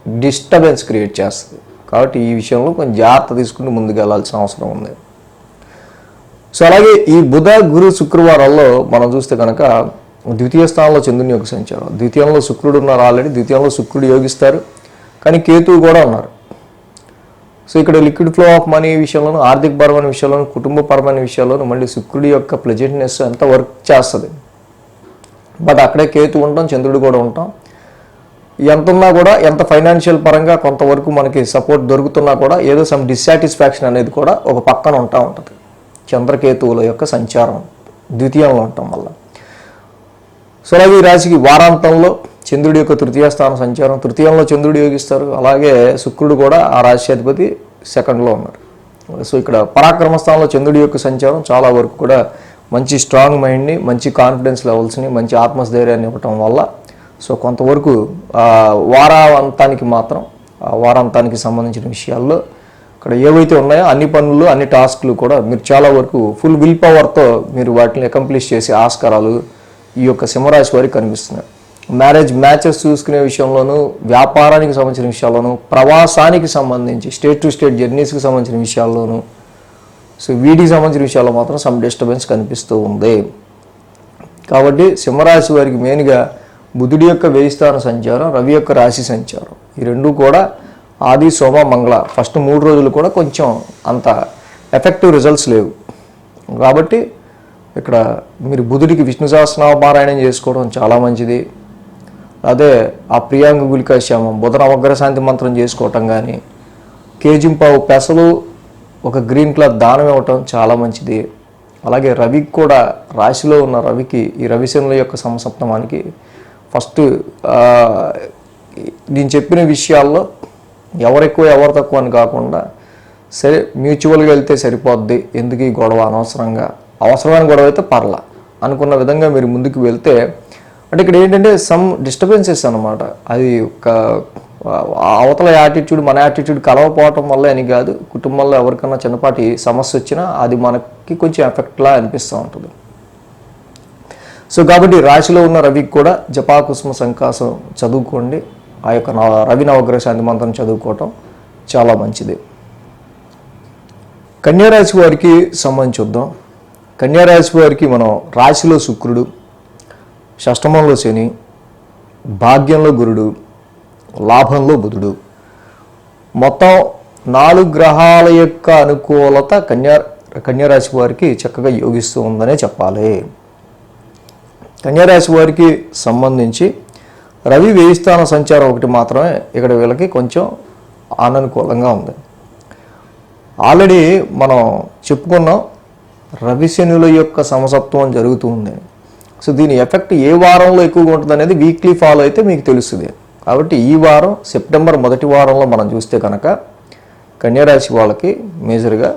డిస్టర్బెన్స్ క్రియేట్ చేస్తుంది. కాబట్టి ఈ విషయంలో కొంచెం జాగ్రత్త తీసుకుని ముందుకు వెళ్ళాల్సిన అవసరం ఉంది. సో అలాగే ఈ బుధ గురు శుక్రవారాల్లో మనం చూస్తే కనుక ద్వితీయ స్థానంలో చంద్రుని యొక్క సంచారం, ద్వితీయంలో శుక్రుడు ఉన్నారు, ఆల్రెడీ ద్వితీయంలో శుక్రుడు యోగిస్తారు, కానీ కేతువు కూడా ఉన్నారు. సో ఇక్కడ లిక్విడ్ ఫ్లో ఆఫ్ మనీ విషయంలోనూ, ఆర్థికపరమైన విషయాల్లోనూ, కుటుంబపరమైన విషయాల్లోనూ మళ్ళీ శుక్రుడి యొక్క ప్లెజెంట్నెస్ అంతా వర్క్ చేస్తుంది. బట్ అక్కడే కేతు ఉంటాం, చంద్రుడు కూడా ఉంటాం. ఎంత ఉన్నా కూడా, ఎంత ఫైనాన్షియల్ పరంగా కొంతవరకు మనకి సపోర్ట్ దొరుకుతున్నా కూడా ఏదో సమ్ డిస్సాటిస్ఫాక్షన్ అనేది కూడా ఒక పక్కన ఉంటుంది. చంద్రకేతువుల యొక్క సంచారం ద్వితీయంలో ఉండటం వల్ల. సో అలాగే ఈ రాశికి వారాంతంలో చంద్రుడి యొక్క తృతీయ స్థానం సంచారం, తృతీయంలో చంద్రుడు యోగిస్తారు. అలాగే శుక్రుడు కూడా ఆ రాశి అధిపతి సెకండ్లో ఉన్నారు. సో ఇక్కడ పరాక్రమ స్థానంలో చంద్రుడి యొక్క సంచారం చాలా వరకు కూడా మంచి స్ట్రాంగ్ మైండ్ని, మంచి కాన్ఫిడెన్స్ లెవెల్స్ని, మంచి ఆత్మస్థైర్యాన్ని ఇవ్వటం వల్ల సో కొంతవరకు వారాంతానికి సంబంధించిన విషయాల్లో ఇక్కడ ఏవైతే ఉన్నాయో అన్ని పనులు, అన్ని టాస్క్లు కూడా మీరు చాలా వరకు ఫుల్ విల్ పవర్తో మీరు వాటిని అకంప్లిష్ చేసే ఆస్కారాలు ఈ యొక్క సింహరాశి వారికి కనిపిస్తున్నాయి. మ్యాచెస్ చూసుకునే విషయంలోనూ, వ్యాపారానికి సంబంధించిన విషయాల్లోనూ, ప్రవాసానికి సంబంధించి స్టేట్ టు స్టేట్ జర్నీస్కి సంబంధించిన విషయాల్లోనూ, సో వీటికి సంబంధించిన విషయాల్లో మాత్రం సమ్ డిస్టర్బెన్స్ కనిపిస్తూ ఉంది. కాబట్టి సింహరాశి వారికి మెయిన్గా బుధుడి యొక్క వ్యయస్థాన సంచారం, రవి యొక్క రాశి సంచారం, ఈ రెండు కూడా ఆది సోమ మంగళ ఫస్ట్ 3 రోజులు కూడా కొంచెం అంత ఎఫెక్టివ్ రిజల్ట్స్ లేవు. కాబట్టి ఇక్కడ మీరు బుధుడికి విష్ణు సహస్రనామ పారాయణం చేసుకోవడం చాలా మంచిది. అదే ఆ ప్రియాంగ గులికాశ్యామం బుధ నవగ్రశాంతి మంత్రం చేసుకోవటం కానీ, కేజింపావు పెసలు ఒక గ్రీన్ క్లాత్ దానం ఇవ్వటం చాలా మంచిది. అలాగే రవికి కూడా రాశిలో ఉన్న రవికి ఈ రవిశనుల యొక్క సమసప్తమానికి ఫస్ట్ నేను చెప్పిన విషయాల్లో ఎవరు ఎక్కువ ఎవరు తక్కువ అని కాకుండా సరే మ్యూచువల్గా వెళ్తే సరిపోద్ది, ఎందుకు ఈ గొడవ అవసరమైన గొడవ అయితే పర్లా అనుకున్న విధంగా మీరు ముందుకు వెళ్తే, అంటే ఇక్కడ ఏంటంటే సమ్ డిస్టర్బెన్సెస్ అనమాట. అది ఒక అవతల యాటిట్యూడ్ మన యాటిట్యూడ్ కలవపోవటం వల్ల అని కాదు, కుటుంబంలో ఎవరికైనా చిన్నపాటి సమస్య వచ్చినా అది మనకి కొంచెం ఎఫెక్ట్లా అనిపిస్తూ ఉంటుంది. సో కాబట్టి రాశిలో ఉన్న రవికి కూడా జపాకుసుమ సంకాసం చదువుకోండి. ఆ యొక్క రవి నవగ్రహ శాంతి మంత్రం చదువుకోవటం చాలా మంచిది. కన్యారాశి వారికి సంబంధించి చూద్దాం. కన్యారాశి వారికి మనం రాశిలో శుక్రుడు, షష్టమంలో శని, భాగ్యంలో గురుడు, లాభంలో బుధుడు, మొత్తం 4 గ్రహాల యొక్క అనుకూలత కన్యారాశి వారికి చక్కగా యోగిస్తూ ఉందనే చెప్పాలి. కన్యారాశి వారికి సంబంధించి రవి వ్యయస్థాన సంచారం ఒకటి మాత్రమే ఇక్కడ వీళ్ళకి కొంచెం అననుకూలంగా ఉంది. ఆల్రెడీ మనం చెప్పుకున్నాం రవి శనుల యొక్క సమసత్వం జరుగుతూ ఉంది. సో దీని ఎఫెక్ట్ ఏ వారంలో ఎక్కువగా ఉంటుంది అనేది వీక్లీ ఫాలో అయితే మీకు తెలుస్తుంది. కాబట్టి ఈ వారం సెప్టెంబర్ మొదటి వారంలో మనం చూస్తే కనుక కన్యారాశి వాళ్ళకి మేజర్గా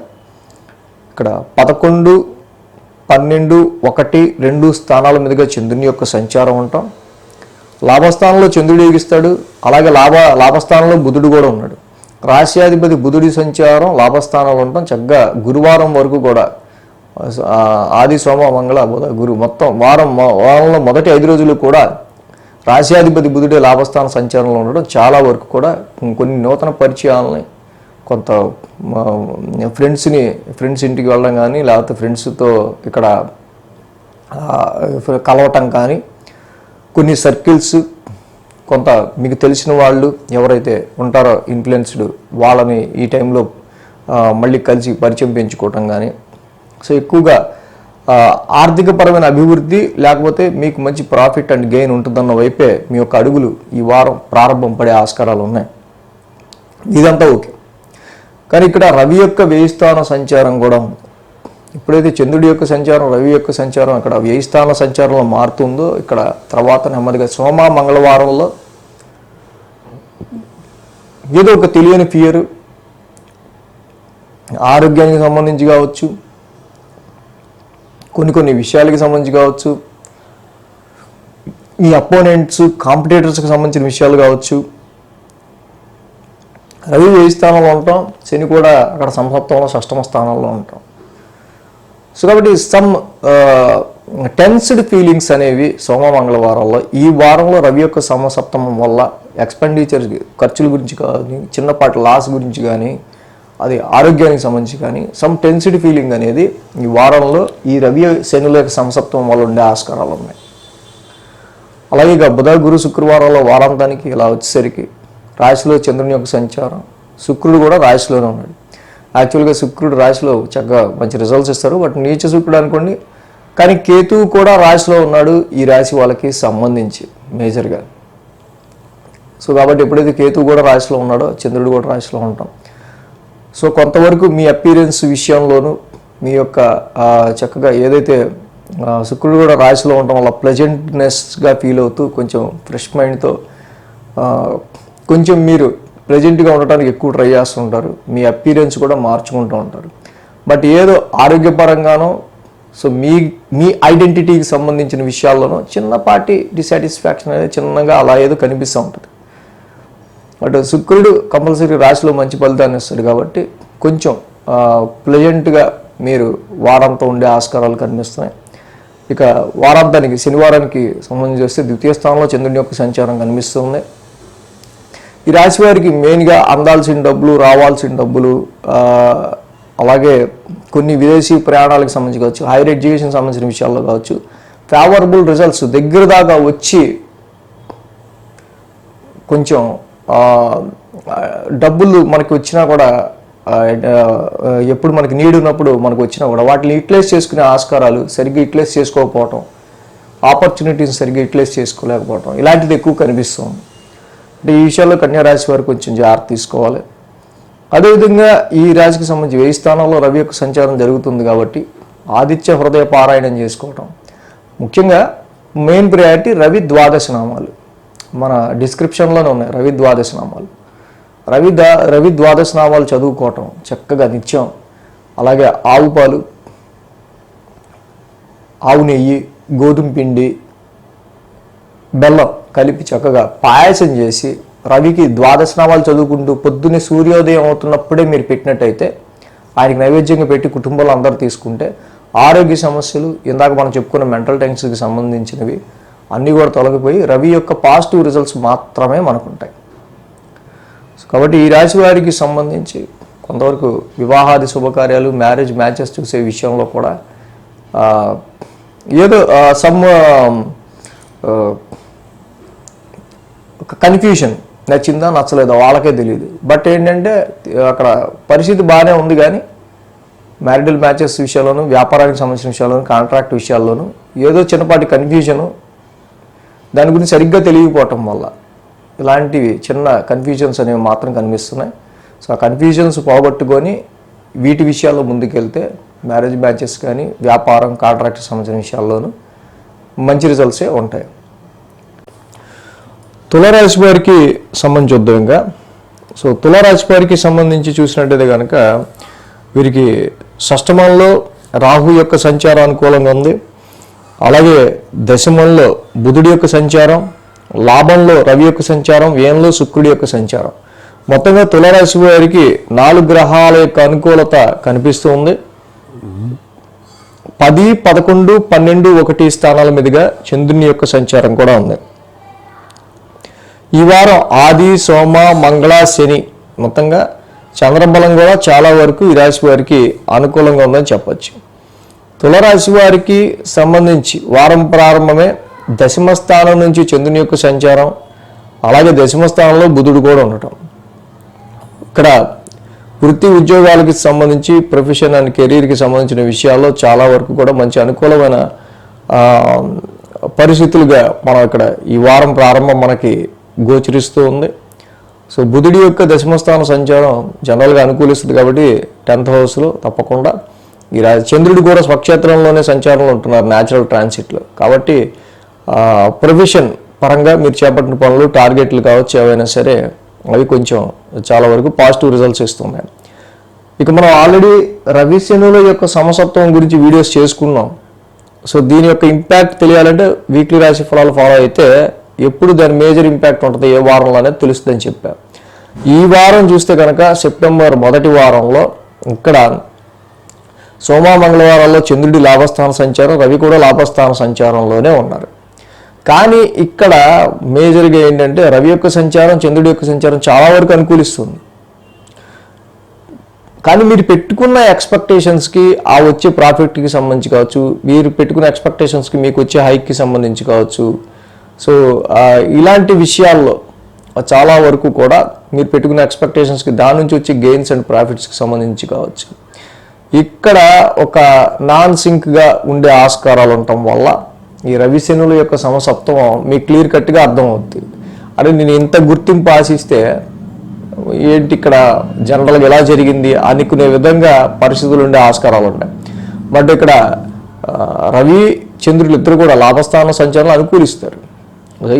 ఇక్కడ 11, 12, 1, 2 స్థానాల మీదుగా చంద్రుని యొక్క సంచారం ఉంటాం. లాభస్థానంలో చంద్రుడు యోగిస్తాడు. అలాగే లాభస్థానంలో బుధుడు కూడా ఉన్నాడు. రాశ్యాధిపతి బుధుడి సంచారం లాభస్థానంలో ఉంటాం. చక్కగా గురువారం వరకు కూడా ఆది సోమ మంగళ బుధ గురు మొత్తం వారంలో మొదటి 5 రోజులు కూడా రాశ్యాధిపతి బుధుడే లాభస్థాన సంచారంలో ఉండడం చాలా వరకు కూడా కొన్ని నూతన పరిచయాలని, కొంత ఫ్రెండ్స్ ఇంటికి వెళ్ళడం కానీ, లేకపోతే ఫ్రెండ్స్తో ఇక్కడ కలవటం కానీ, కొన్ని సర్కిల్స్, కొంత మీకు తెలిసిన వాళ్ళు ఎవరైతే ఉంటారో ఇన్ఫ్లుయెన్స్డ్, వాళ్ళని ఈ టైంలో మళ్ళీ కలిసి పరిచయం పెంచుకోవటం కానీ, సో ఎక్కువగా ఆర్థికపరమైన అభివృద్ధి లేకపోతే మీకు మంచి ప్రాఫిట్ అండ్ గెయిన్ ఉంటుందన్న వైపే మీ యొక్క అడుగులు ఈ వారం ప్రారంభం పడే ఆస్కారాలు ఉన్నాయి. ఇదంతా ఓకే. కానీ ఇక్కడ రవి యొక్క వ్యయ స్థాన సంచారం కూడా ఉంది. ఎప్పుడైతే చంద్రుడి యొక్క సంచారం, రవి యొక్క సంచారం అక్కడ వ్యయ స్థాన సంచారంలో మారుతుందో, ఇక్కడ తర్వాత నెమ్మదిగా సోమ మంగళవారంలో ఏదో ఒక తెలియని ఫియర్, ఆరోగ్యానికి సంబంధించి కావచ్చు, కొన్ని విషయాలకి సంబంధించి కావచ్చు, మీ అపోనెంట్స్, కాంపిటేటర్స్కి సంబంధించిన విషయాలు కావచ్చు. రవి వ్యయ స్థానంలో ఉంటాం, శని కూడా అక్కడ సమసప్తంలో షష్టమ స్థానంలో ఉంటాం. సో కాబట్టి సమ్ టెన్స్డ్ ఫీలింగ్స్ అనేవి సోమ మంగళవారంలో, ఈ వారంలో రవి యొక్క సమసప్తమం వల్ల ఎక్స్పెండిచర్, ఖర్చుల గురించి కానీ, చిన్నపాటి లాస్ గురించి కానీ, అది ఆరోగ్యానికి సంబంధించి కానీ సమ్ టెన్సిటీ ఫీలింగ్ అనేది ఈ వారంలో ఈ రవి శనుల యొక్క సమసప్తమం వల్ల ఉండే ఆస్కారాలు ఉన్నాయి. అలాగే ఇక బుధ గురు శుక్రవారంలో వారాంతానికి ఇలా వచ్చేసరికి రాశిలో చంద్రుని యొక్క సంచారం, శుక్రుడు కూడా రాశిలోనే ఉన్నాడు. యాక్చువల్గా శుక్రుడు రాశిలో చక్కగా మంచి రిజల్ట్స్ ఇస్తారు, బట్ నీచ శుక్రుడు అనుకోండి. కానీ కేతువు కూడా రాశిలో ఉన్నాడు ఈ రాశి వాళ్ళకి సంబంధించి మేజర్గా. సో కాబట్టి ఎప్పుడైతే కేతువు కూడా రాశిలో ఉన్నాడో చంద్రుడు కూడా రాశిలో ఉంటాం. సో కొంతవరకు మీ అపీరెన్స్ విషయంలోనూ మీ యొక్క చక్కగా ఏదైతే శుక్రుడు కూడా రాశిలో ఉండటం వల్ల ప్లెజెంట్నెస్గా ఫీల్ అవుతూ కొంచెం ఫ్రెష్ మైండ్తో కొంచెం మీరు ప్లెజెంట్గా ఉండటానికి ఎక్కువ ట్రై చేస్తుంటారు. మీ అపీరెన్స్ కూడా మార్చుకుంటూ ఉంటారు. బట్ ఏదో ఆరోగ్యపరంగానో, సో మీ ఐడెంటిటీకి సంబంధించిన విషయాల్లోనూ చిన్నపాటి డిసాటిస్ఫాక్షన్ అనేది చిన్నగా అలా ఏదో కనిపిస్తూ ఉంటుంది. బట్ శుక్రుడు కంపల్సరీ రాశిలో మంచి ఫలితాన్ని ఇస్తాడు కాబట్టి కొంచెం ప్లెజెంట్గా మీరు వారంతో ఉండే ఆస్కారాలు కనిపిస్తున్నాయి. ఇక వారాంతానికి శనివారానికి సంబంధించి వస్తే ద్వితీయ స్థానంలో చంద్రుని యొక్క సంచారం కనిపిస్తుంది. ఈ రాశి వారికి మెయిన్గా అందాల్సిన డబ్బులు, రావాల్సిన డబ్బులు, అలాగే కొన్ని విదేశీ ప్రయాణాలకు సంబంధించి కావచ్చు, హైయర్ ఎడ్యుకేషన్ సంబంధించిన విషయాల్లో కావచ్చు, ఫేవరబుల్ రిజల్ట్స్ దగ్గర దాకా వచ్చి కొంచెం డబ్బులు మనకి వచ్చినా కూడా, ఎప్పుడు మనకి నీడ్ ఉన్నప్పుడు మనకు వచ్చినా కూడా వాటిని యూటిలైజ్ చేసుకునే ఆస్కారాలు సరిగ్గా యూటిలైజ్ చేసుకోకపోవటం, ఆపర్చునిటీస్ సరిగ్గా యూటిలైజ్ చేసుకోలేకపోవటం, ఇలాంటిది ఎక్కువ కనిపిస్తుంది. అంటే ఈ విషయాల్లో కన్యా రాశి వారు కొంచెం జాగ్రత్త తీసుకోవాలి. అదేవిధంగా ఈ రాశికి సంబంధించి వ్యయ స్థానంలో రవి యొక్క సంచారం జరుగుతుంది కాబట్టి ఆదిత్య హృదయ పారాయణం చేసుకోవటం, ముఖ్యంగా మెయిన్ ప్రయారిటీ రవి ద్వాదశ నామాలు మన డిస్క్రిప్షన్లోనే ఉన్నాయి. రవి ద్వాదశ నామాలు, రవి ద్వాదశ నామాలు చదువుకోవటం చక్కగా నిత్యం. అలాగే ఆవు పాలు, ఆవు నెయ్యి, గోధుమ పిండి, బెల్లం కలిపి చక్కగా పాయసం చేసి రవికి ద్వాదశ నామాలు చదువుకుంటూ పొద్దున్నే సూర్యోదయం అవుతున్నప్పుడే మీరు పెట్టినట్టయితే, ఆయనకి నైవేద్యంగా పెట్టి కుటుంబంలో అందరూ తీసుకుంటే ఆరోగ్య సమస్యలు, ఇందాక మనం చెప్పుకున్న మెంటల్ టెన్షన్కి సంబంధించినవి అన్నీ కూడా తొలగిపోయి రవి యొక్క పాజిటివ్ రిజల్ట్స్ మాత్రమే మనకుంటాయి. కాబట్టి ఈ రాశి వారికి సంబంధించి కొంతవరకు వివాహాది శుభకార్యాలు, మ్యాచెస్ చూసే విషయంలో కూడా ఏదో కన్ఫ్యూషన్, నచ్చిందా నచ్చలేదా వాళ్ళకే తెలియదు. బట్ ఏంటంటే అక్కడ పరిస్థితి బాగానే ఉంది, కానీ మ్యారిటల్ మ్యాచెస్ విషయాల్లోనూ, వ్యాపారానికి సంబంధించిన విషయాల్లోనూ, కాంట్రాక్ట్ విషయాల్లోనూ ఏదో చిన్నపాటి కన్ఫ్యూజను, దాని గురించి సరిగ్గా తెలియకపోవటం వల్ల ఇలాంటివి చిన్న కన్ఫ్యూజన్స్ అనేవి మాత్రం కనిపిస్తున్నాయి. సో ఆ కన్ఫ్యూజన్స్ పోగొట్టుకొని వీటి విషయాల్లో ముందుకెళ్తే మ్యారేజ్ మ్యాచెస్ కానీ, వ్యాపారం, కాంట్రాక్ట్ సంబంధించిన విషయాల్లోనూ మంచి రిజల్ట్సే ఉంటాయి. తులారాశి వారికి సంబంధించి వద్దాం ఇంకా. సో తులారాశి వారికి సంబంధించి చూసినట్టయితే కనుక వీరికి షష్టమంలో రాహు యొక్క సంచారం అనుకూలంగా ఉంది. అలాగే దశమంలో బుధుడి యొక్క సంచారం, లాభంలో రవి యొక్క సంచారం, వ్యయంలో శుక్రుడి యొక్క సంచారం. మొత్తంగా తులారాశి వారికి 4 గ్రహాల యొక్క అనుకూలత కనిపిస్తూ ఉంది. 10, 11, 12, 1 స్థానాల మీదుగా చంద్రుని యొక్క సంచారం కూడా ఉంది. ఈ వారం ఆది, సోమ, మంగళ, శని మొత్తంగా చంద్రబలం కూడా చాలా వరకు ఈ రాశి వారికి అనుకూలంగా ఉందని చెప్పచ్చు. తులారాశి వారికి సంబంధించి వారం ప్రారంభమే దశమ స్థానం నుంచి చంద్రుని యొక్క సంచారం, అలాగే దశమ స్థానంలో బుధుడు కూడా ఉండటం, ఇక్కడ వృత్తి ఉద్యోగాలకి సంబంధించి ప్రొఫెషన్ అండ్ కెరీర్కి సంబంధించిన విషయాల్లో చాలా వరకు కూడా మంచి అనుకూలమైన పరిస్థితులుగా మనం ఇక్కడ ఈ వారం ప్రారంభం మనకి గోచరిస్తూ ఉంది. సో బుధుడి యొక్క దశమస్థాన సంచారం జనరల్గా అనుకూలిస్తుంది కాబట్టి 10th హౌస్లో తప్పకుండా ఈ చంద్రుడు కూడా స్వక్షేత్రంలోనే సంచారంలో ఉంటున్నారు న్యాచురల్ ట్రాన్సిట్లో. కాబట్టి ప్రొఫెషన్ పరంగా మీరు చేపట్టిన పనులు టార్గెట్లు కావచ్చు ఏవైనా సరే అవి కొంచెం చాలా వరకు పాజిటివ్ రిజల్ట్స్ ఇస్తున్నాయి. ఇక మనం ఆల్రెడీ రవి శనుల యొక్క సమసత్వం గురించి వీడియోస్ చేసుకున్నాం. సో దీని యొక్క ఇంపాక్ట్ తెలియాలంటే వీక్లీ రాశి ఫలాలు ఫాలో అయితే ఎప్పుడు దాని మేజర్ ఇంపాక్ట్ ఉంటుంది ఏ వారంలో అనేది తెలుస్తుందని చెప్పారు. ఈ వారం చూస్తే కనుక సెప్టెంబర్ మొదటి వారంలో ఇక్కడ సోమ మంగళవారాల్లో చంద్రుడి లాభస్థాన సంచారం, రవి కూడా లాభస్థాన సంచారంలోనే ఉన్నారు. కానీ ఇక్కడ మేజర్గా ఏంటంటే రవి యొక్క సంచారం చంద్రుడి యొక్క సంచారం చాలా వరకు అనుకూలిస్తుంది. కానీ మీరు పెట్టుకున్న ఎక్స్పెక్టేషన్స్కి ఆ వచ్చే ప్రాఫిట్కి సంబంధించి కావచ్చు, మీరు పెట్టుకున్న ఎక్స్పెక్టేషన్స్కి మీకు వచ్చే హైక్కి సంబంధించి కావచ్చు, సో ఇలాంటి విషయాల్లో చాలా వరకు కూడా మీరు పెట్టుకున్న ఎక్స్పెక్టేషన్స్కి దాని నుంచి వచ్చే గెయిన్స్ అండ్ ప్రాఫిట్స్కి సంబంధించి కావచ్చు, ఇక్కడ ఒక నాన్ సింక్గా ఉండే ఆస్కారాలు ఉండటం వల్ల ఈ రవి శనుల యొక్క సమసప్తమం మీకు క్లియర్ కట్గా అర్థమవుతుంది. అరే నేను ఇంత గుర్తింపు ఆశిస్తే ఏంటి ఇక్కడ జనరల్గా ఎలా జరిగింది అనుకునే విధంగా పరిస్థితులు ఉండే ఆస్కారాలు ఉంటాయి. బట్ ఇక్కడ రవి చంద్రులు ఇద్దరు కూడా లాభస్థాన సంచారాలు అనుకూలిస్తారు.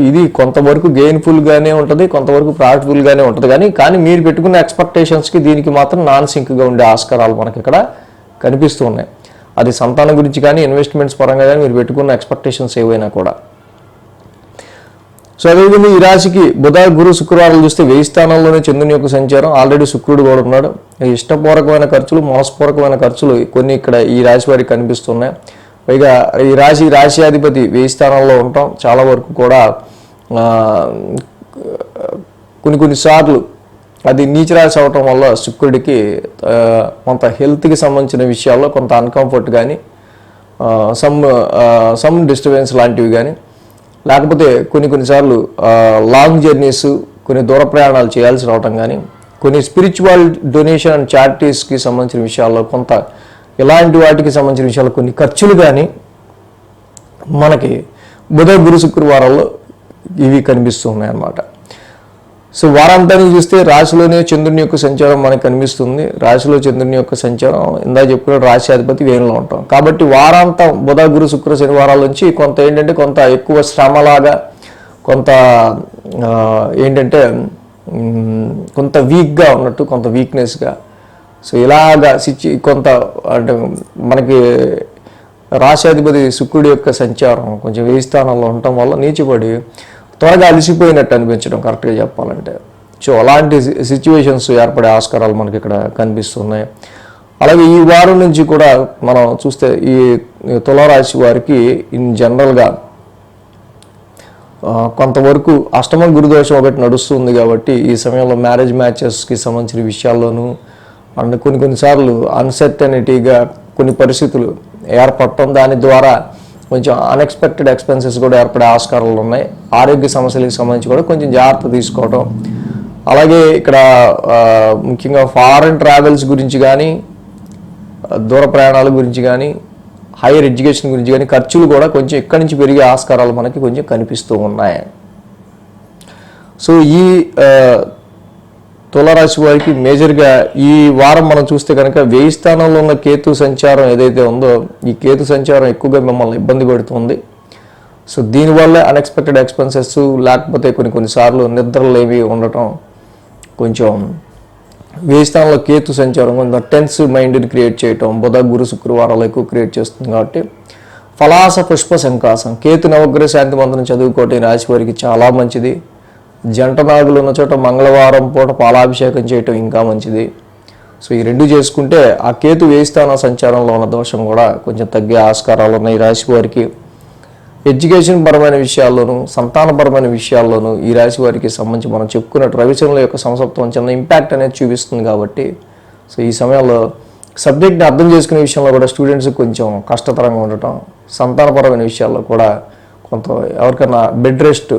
ఇది కొంతవరకు గెయిన్ఫుల్గానే ఉంటుంది, కొంతవరకు ప్రాఫిట్ఫుల్గానే ఉంటుంది. కానీ మీరు పెట్టుకున్న ఎక్స్పెక్టేషన్స్కి దీనికి మాత్రం నాన్ సింక్గా ఉండే ఆస్కారాలు మనకి ఇక్కడ కనిపిస్తూ ఉన్నాయి. అది సంతానం గురించి కానీ ఇన్వెస్ట్మెంట్స్ పరంగా కానీ మీరు పెట్టుకున్న ఎక్స్పెక్టేషన్స్ ఏవైనా కూడా. సో అదేవిధంగా ఈ రాశికి బుధ గురు శుక్రవారాలు చూస్తే 1000 స్థానంలోనే చంద్రుని యొక్క సంచారం, ఆల్రెడీ శుక్రుడు కూడా ఉన్నాడు. ఇష్టపూర్వకమైన ఖర్చులు, మోసపూర్వకమైన ఖర్చులు కొన్ని ఇక్కడ ఈ రాశి వారికి కనిపిస్తున్నాయి. పైగా ఈ రాశియాధిపతి 1000 స్థానంలో ఉండటం చాలా వరకు కూడా కొన్నిసార్లు అది నీచరాశి అవటం వల్ల శుక్రుడికి కొంత హెల్త్కి సంబంధించిన విషయాల్లో కొంత అన్కంఫర్ట్ కానీ సమ్ డిస్టర్బెన్స్ లాంటివి కానీ, లేకపోతే కొన్నిసార్లు లాంగ్ జర్నీస్, కొన్ని దూర ప్రయాణాలు చేయాల్సి రావటం కానీ, కొన్ని స్పిరిచువల్ డొనేషన్ అండ్ చారిటీస్కి సంబంధించిన విషయాల్లో కొంత ఇలాంటి వాటికి సంబంధించిన విషయాల్లో కొన్ని ఖర్చులు కానీ మనకి బుధ గురు శుక్రవారాల్లో ఇవి కనిపిస్తూ ఉన్నాయి అన్నమాట. సో వారాంతానికి చూస్తే రాశిలోనే చంద్రుని యొక్క సంచారం మనకు కనిపిస్తుంది. రాశిలో చంద్రుని యొక్క సంచారం ఇందా చెప్పుకున్న రాశ్యాధిపతి వేణులో ఉంటాం కాబట్టి వారాంతం బుధ గురు శుక్ర శనివారాల నుంచి కొంత ఏంటంటే కొంత ఎక్కువ శ్రమలాగా, కొంత ఏంటంటే కొంత వీక్గా ఉన్నట్టు, కొంత వీక్నెస్గా, సో ఇలాగా కొంత అంటే మనకి రాశ్యాధిపతి శుక్రుడి యొక్క సంచారం కొంచెం 1000 స్థానంలో ఉండటం వల్ల నీచిపడి త్వరగా అలసిపోయినట్టు అనిపించడం కరెక్ట్గా చెప్పాలంటే. సో అలాంటి సిచ్యువేషన్స్ ఏర్పడే ఆస్కారాలు మనకి ఇక్కడ కనిపిస్తున్నాయి. అలాగే ఈ వారం నుంచి కూడా మనం చూస్తే ఈ తులారాశి వారికి ఇన్ జనరల్గా కొంతవరకు అష్టమ గురుదోషం ఒకటి నడుస్తుంది కాబట్టి ఈ సమయంలో మ్యారేజ్ మ్యాచెస్కి సంబంధించిన విషయాల్లోనూ అండ్ కొన్నిసార్లు అన్సర్టనిటీగా కొన్ని పరిస్థితులు ఏర్పడటం, దాని ద్వారా కొంచెం అన్ఎక్స్పెక్టెడ్ ఎక్స్పెన్సెస్ కూడా ఏర్పడే ఆస్కారాలు ఉన్నాయి. ఆరోగ్య సమస్యలకు సంబంధించి కూడా కొంచెం జాగ్రత్త తీసుకోవడం, అలాగే ఇక్కడ ముఖ్యంగా ఫారెన్ ట్రావెల్స్ గురించి కానీ, దూర ప్రయాణాల గురించి కానీ, హైయర్ ఎడ్యుకేషన్ గురించి కానీ ఖర్చులు కూడా కొంచెం ఇక్కడి నుంచి పెరిగే ఆస్కారాలు మనకి కొంచెం కనిపిస్తూ ఉన్నాయి. సో ఈ తులారాశి వారికి మేజర్గా ఈ వారం మనం చూస్తే కనుక 1000 స్థానంలో ఉన్న కేతు సంచారం ఏదైతే ఉందో ఈ కేతు సంచారం ఎక్కువగా మిమ్మల్ని ఇబ్బంది పెడుతుంది. సో దీనివల్ల అన్ఎక్స్పెక్టెడ్ ఎక్స్పెన్సెస్, లేకపోతే కొన్నిసార్లు నిద్రలేవి ఉండటం, కొంచెం 1000 స్థానంలో కేతు సంచారం కొంచెం టెన్స్ మైండ్ని క్రియేట్ చేయటం బుధ గురు శుక్రవారాలు ఎక్కువ క్రియేట్ చేస్తుంది. కాబట్టి ఫలాస పుష్ప సంకాసం కేతు నవగ్రహ శాంతి మంత్రం చదువుకోవటం ఈ రాశి వారికి చాలా మంచిది. జంట నాగులు ఉన్న చోట మంగళవారం పూట పాలాభిషేకం చేయటం ఇంకా మంచిది. సో ఈ రెండు చేసుకుంటే ఆ కేతు 1000 స్థాన సంచారంలో ఉన్న దోషం కూడా కొంచెం తగ్గే ఆస్కారాలు ఉన్నాయి రాశి వారికి. ఎడ్యుకేషన్ పరమైన విషయాల్లోనూ సంతానపరమైన విషయాల్లోనూ ఈ రాశి వారికి సంబంధించి మనం చెప్పుకున్నట్టు రవిచంద్రుల యొక్క సంసప్తం చిన్న ఇంపాక్ట్ అనేది చూపిస్తుంది కాబట్టి సో ఈ సమయంలో సబ్జెక్ట్ని అర్థం చేసుకునే విషయంలో కూడా స్టూడెంట్స్కి కొంచెం కష్టతరంగా ఉండటం, సంతానపరమైన విషయాల్లో కూడా కొంత ఎవరికైనా బెడ్ రెస్ట్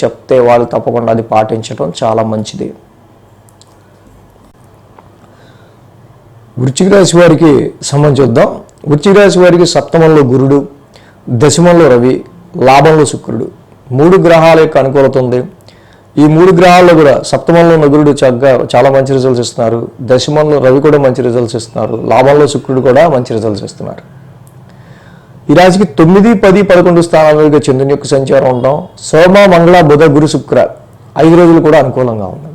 చెప్తే వాళ్ళు తప్పకుండా అది పాటించడం చాలా మంచిది. వృశ్చిక రాశి వారికి సంబంధించి చూద్దాం. వృశ్చిక రాశి వారికి సప్తమంలో గురుడు, దశమంలో రవి, లాభంలో శుక్రుడు, 3 గ్రహాల యొక్క అనుకూలత ఉంది. ఈ 3 గ్రహాల్లో కూడా సప్తమంలో ఉన్న గురుడు చాలా మంచి రిజల్ట్స్ ఇస్తున్నారు, దశమంలో రవి కూడా మంచి రిజల్ట్స్ ఇస్తున్నారు, లాభంలో శుక్రుడు కూడా మంచి రిజల్ట్స్ ఇస్తున్నారు. ఈ రాశికి 9, 10, 11 స్థానాలుగా చంద్రుని యొక్క సంచారం ఉంటాం. సోమ, మంగళ, బుధ, గురు, శుక్ర 5 రోజులు కూడా అనుకూలంగా ఉన్నాయి.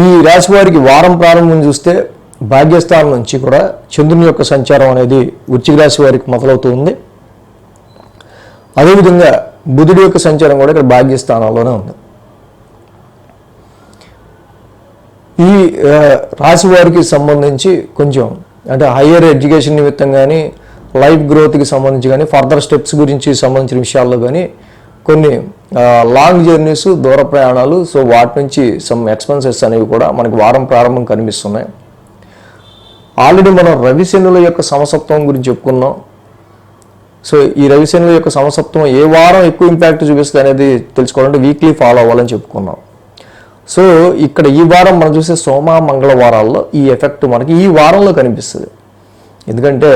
ఈ రాశి వారికి వారం ప్రారంభం చూస్తే భాగ్యస్థానం నుంచి కూడా చంద్రుని యొక్క సంచారం అనేది వృశ్చిక రాశి వారికి మొదలవుతుంది. అదేవిధంగా బుధుడి యొక్క సంచారం కూడా ఇక్కడ భాగ్యస్థానంలోనే ఉంది. ఈ రాశి వారికి సంబంధించి కొంచెం అంటే హయ్యర్ ఎడ్యుకేషన్ నిమిత్తం కానీ, లైఫ్ గ్రోత్కి సంబంధించి కానీ, ఫర్దర్ స్టెప్స్ గురించి సంబంధించిన విషయాల్లో కానీ కొన్ని లాంగ్ జర్నీస్, దూర ప్రయాణాలు, సో వాటి నుంచి సమ్ ఎక్స్పెన్సెస్ అనేవి కూడా మనకి వారం ప్రారంభం కనిపిస్తున్నాయి. ఆల్రెడీ మనం రవిశనుల యొక్క సమసప్తం గురించి చెప్పుకున్నాం. సో ఈ రవిశనుల యొక్క సమసప్తం ఏ వారం ఎక్కువ ఇంపాక్ట్ చూపిస్తుంది అనేది తెలుసుకోవాలంటే వీక్లీ ఫాలో అవ్వాలని చెప్పుకున్నాం. సో ఇక్కడ ఈ వారం మనం చూసే సోమ, మంగళవారాల్లో ఈ ఎఫెక్ట్ మనకి ఈ వారంలో కనిపిస్తుంది. ఎందుకంటే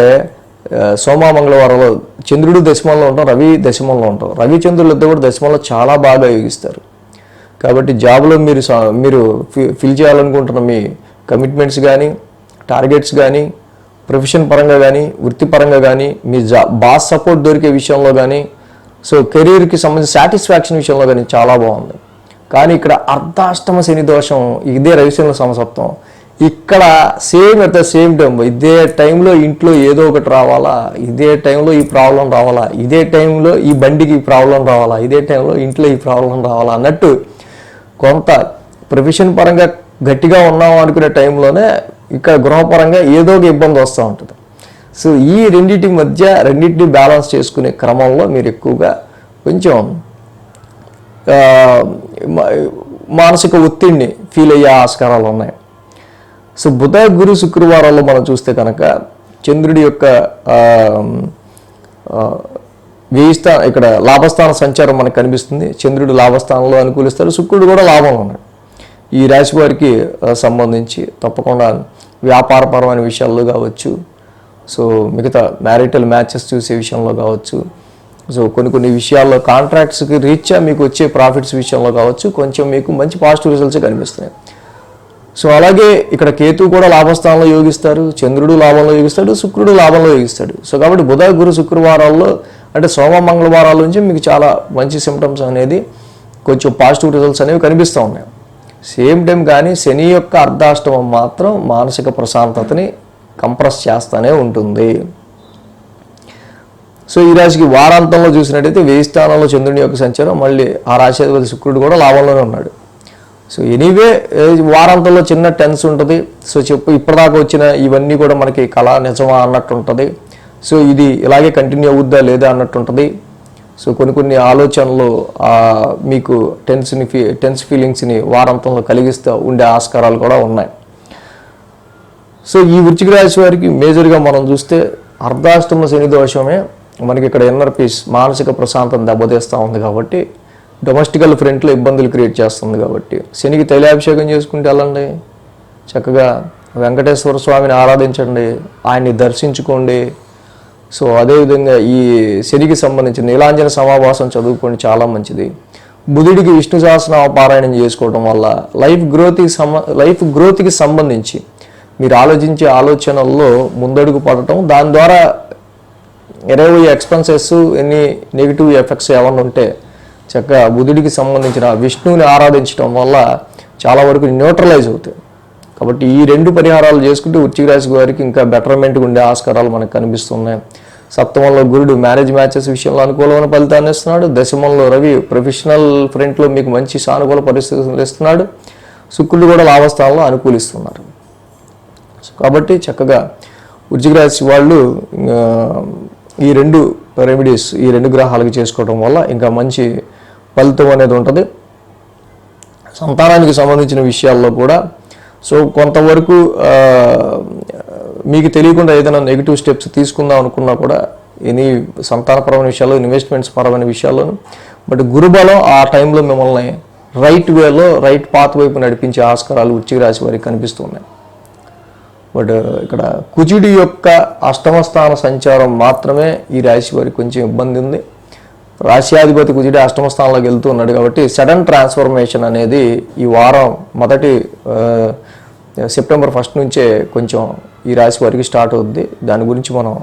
సోమ, మంగళవారంలో చంద్రుడు దశమంలో ఉంటాం, రవి దశమంలో ఉంటాం. రవి చంద్రులు ఇద్దరు కూడా దశమంలో చాలా బాగా యోగిస్తారు. కాబట్టి జాబ్లో మీరు ఫిల్ చేయాలనుకుంటున్న మీ కమిట్మెంట్స్ కానీ, టార్గెట్స్ కానీ, ప్రొఫెషన్ పరంగా కానీ, వృత్తిపరంగా కానీ, మీ బాస్ సపోర్ట్ దొరికే విషయంలో కానీ, సో కెరీర్కి సంబంధించి సాటిస్ఫాక్షన్ విషయంలో కానీ చాలా బాగుంది. కానీ ఇక్కడ అర్ధాష్టమ శని దోషం, ఇదే రవిశనుల సమసప్తం. ఇక్కడ same at the same time ఇదే టైంలో ఇంట్లో ఏదో ఒకటి రావాలా, ఇదే టైంలో ఈ ప్రాబ్లం రావాలా, ఇదే టైంలో ఈ బండికి ఈ ప్రాబ్లం రావాలా, ఇదే టైంలో ఇంట్లో ఈ ప్రాబ్లం రావాలా అన్నట్టు కొంత ప్రొఫెషన్ పరంగా గట్టిగా ఉన్నాం అనుకునే టైంలోనే ఇక్కడ గృహపరంగా ఏదో ఒక ఇబ్బంది వస్తూ ఉంటుంది. సో ఈ రెండింటిని బ్యాలెన్స్ చేసుకునే క్రమంలో మీరు ఎక్కువగా కొంచెం మానసిక ఒత్తిడిని ఫీల్ అయ్యే ఆస్కారాలు ఉన్నాయి. సో బుధ, గురు, శుక్రవారాల్లో మనం చూస్తే కనుక చంద్రుడి యొక్క ఇక్కడ లాభస్థాన సంచారం మనకు కనిపిస్తుంది. చంద్రుడు లాభస్థానంలో అనుకూలిస్తారు, శుక్రుడు కూడా లాభంలో ఉన్నాడు. ఈ రాశి వారికి సంబంధించి తప్పకుండా వ్యాపారపరమైన విషయాల్లో కావచ్చు, సో మిగతా మ్యారిటల్ మ్యాచెస్ చూసే విషయంలో కావచ్చు, సో కొన్ని విషయాల్లో కాంట్రాక్ట్స్కి రీత్యా మీకు వచ్చే ప్రాఫిట్స్ విషయంలో కావచ్చు కొంచెం మీకు మంచి పాజిటివ్ రిజల్ట్స్ కనిపిస్తున్నాయి. సో అలాగే ఇక్కడ కేతు కూడా లాభస్థానంలో యోగిస్తారు, చంద్రుడు లాభంలో యోగిస్తాడు, శుక్రుడు లాభంలో యోగిస్తాడు. సో కాబట్టి బుధ, గురు, శుక్రవారాల్లో అంటే సోమ, మంగళవారాల నుంచి మీకు చాలా మంచి సిమ్టమ్స్ అనేది కొంచెం పాజిటివ్ రిజల్ట్స్ అనేవి కనిపిస్తూ ఉన్నాయి. సేమ్ టైం కానీ శని యొక్క అర్ధాష్టమం మాత్రం మానసిక ప్రశాంతతని కంప్రెస్ చేస్తూనే ఉంటుంది. సో ఈ రాశికి వారాంతంలో చూసినట్టయితే 1000 స్థానంలో చంద్రుని యొక్క సంచారం, మళ్ళీ ఆ రాశి శుక్రుడు కూడా లాభంలోనే ఉన్నాడు. సో ఎనీవే వారాంతంలో చిన్న టెన్స్ ఉంటుంది. సో ఇప్పటిదాకా వచ్చిన ఇవన్నీ కూడా మనకి కళ నిజమా అన్నట్టు ఉంటుంది. సో ఇది ఇలాగే కంటిన్యూ అవుద్దా లేదా అన్నట్టు ఉంటుంది. సో కొన్ని ఆలోచనలు మీకు టెన్స్ ఫీలింగ్స్ని వారాంతంలో కలిగిస్తూ ఉండే ఆస్కారాలు కూడా ఉన్నాయి. సో ఈ వృశ్చిక రాశి వారికి మేజర్గా మనం చూస్తే అర్ధాష్టమ శని దోషమే మనకి ఇక్కడ ఇన్నర్ పీస్, మానసిక ప్రశాంతం దెబ్బతీస్తూ ఉంది. కాబట్టి డొమెస్టికల్ ఫ్రంట్లో ఇబ్బందులు క్రియేట్ చేస్తుంది. కాబట్టి శనికి తైలాభిషేకం చేసుకుంటే వెళ్ళండి, చక్కగా వెంకటేశ్వర స్వామిని ఆరాధించండి, ఆయన్ని దర్శించుకోండి. సో అదేవిధంగా ఈ శనికి సంబంధించి నీలాంజన సమావాసం చదువుకోండి, చాలా మంచిది. బుధుడికి విష్ణు సహస్రనామ పారాయణం చేసుకోవడం వల్ల లైఫ్ గ్రోత్కి సంబంధించి మీరు ఆలోచించే ఆలోచనల్లో ముందడుగు పడటం, దాని ద్వారా ఎన్ని ఎక్స్పెన్సెస్, ఎన్ని నెగిటివ్ ఎఫెక్ట్స్ ఏమన్నా ఉంటే చక్కగా బుధుడికి సంబంధించిన విష్ణువుని ఆరాధించడం వల్ల చాలా వరకు న్యూట్రలైజ్ అవుతాయి. కాబట్టి ఈ 2 పరిహారాలు చేసుకుంటే వృశ్చిక రాశి వారికి ఇంకా బెటర్మెంట్గా ఉండే ఆస్కారాలు మనకు కనిపిస్తున్నాయి. సప్తమంలో గురుడు మ్యాచెస్ విషయంలో అనుకూలమైన ఫలితాన్ని ఇస్తున్నాడు. దశమంలో రవి ప్రొఫెషనల్ ఫ్రంట్లో మీకు మంచి సానుకూల పరిస్థితులు ఇస్తున్నాడు. శుక్రుడు కూడా లాభస్థానంలో అనుకూలిస్తున్నారు. కాబట్టి చక్కగా వృశ్చిక రాశి వాళ్ళు ఈ 2 రెమెడీస్ ఈ 2 గ్రహాలకి చేసుకోవడం వల్ల ఇంకా మంచి ఫలితం అనేది ఉంటుంది. సంతానానికి సంబంధించిన విషయాల్లో కూడా సో కొంతవరకు మీకు తెలియకుండా ఏదైనా నెగిటివ్ స్టెప్స్ తీసుకుందాం అనుకున్నా కూడా ఎనీ సంతానపరమైన విషయాల్లో, ఇన్వెస్ట్మెంట్స్ పరమైన విషయాల్లోనూ, బట్ గురుబలం ఆ టైంలో మిమ్మల్ని రైట్ వేలో రైట్ పాత్ వైపు నడిపించే ఆస్కారాలు వృశ్చిక రాశి వారికి కనిపిస్తున్నాయి. బట్ ఇక్కడ కుజుడి యొక్క అష్టమ స్థాన సంచారం మాత్రమే ఈ రాశి వారికి కొంచెం ఇబ్బంది ఉంది. రాశ్యాధిపతి కుజుడి అష్టమ స్థానంలోకి వెళ్తూ ఉన్నాడు కాబట్టి సడన్ ట్రాన్స్ఫర్మేషన్ అనేది ఈ వారం మొదటి సెప్టెంబర్ 1 నుంచే కొంచెం ఈ రాశి వారికి స్టార్ట్ అవుద్ది. దాని గురించి మనం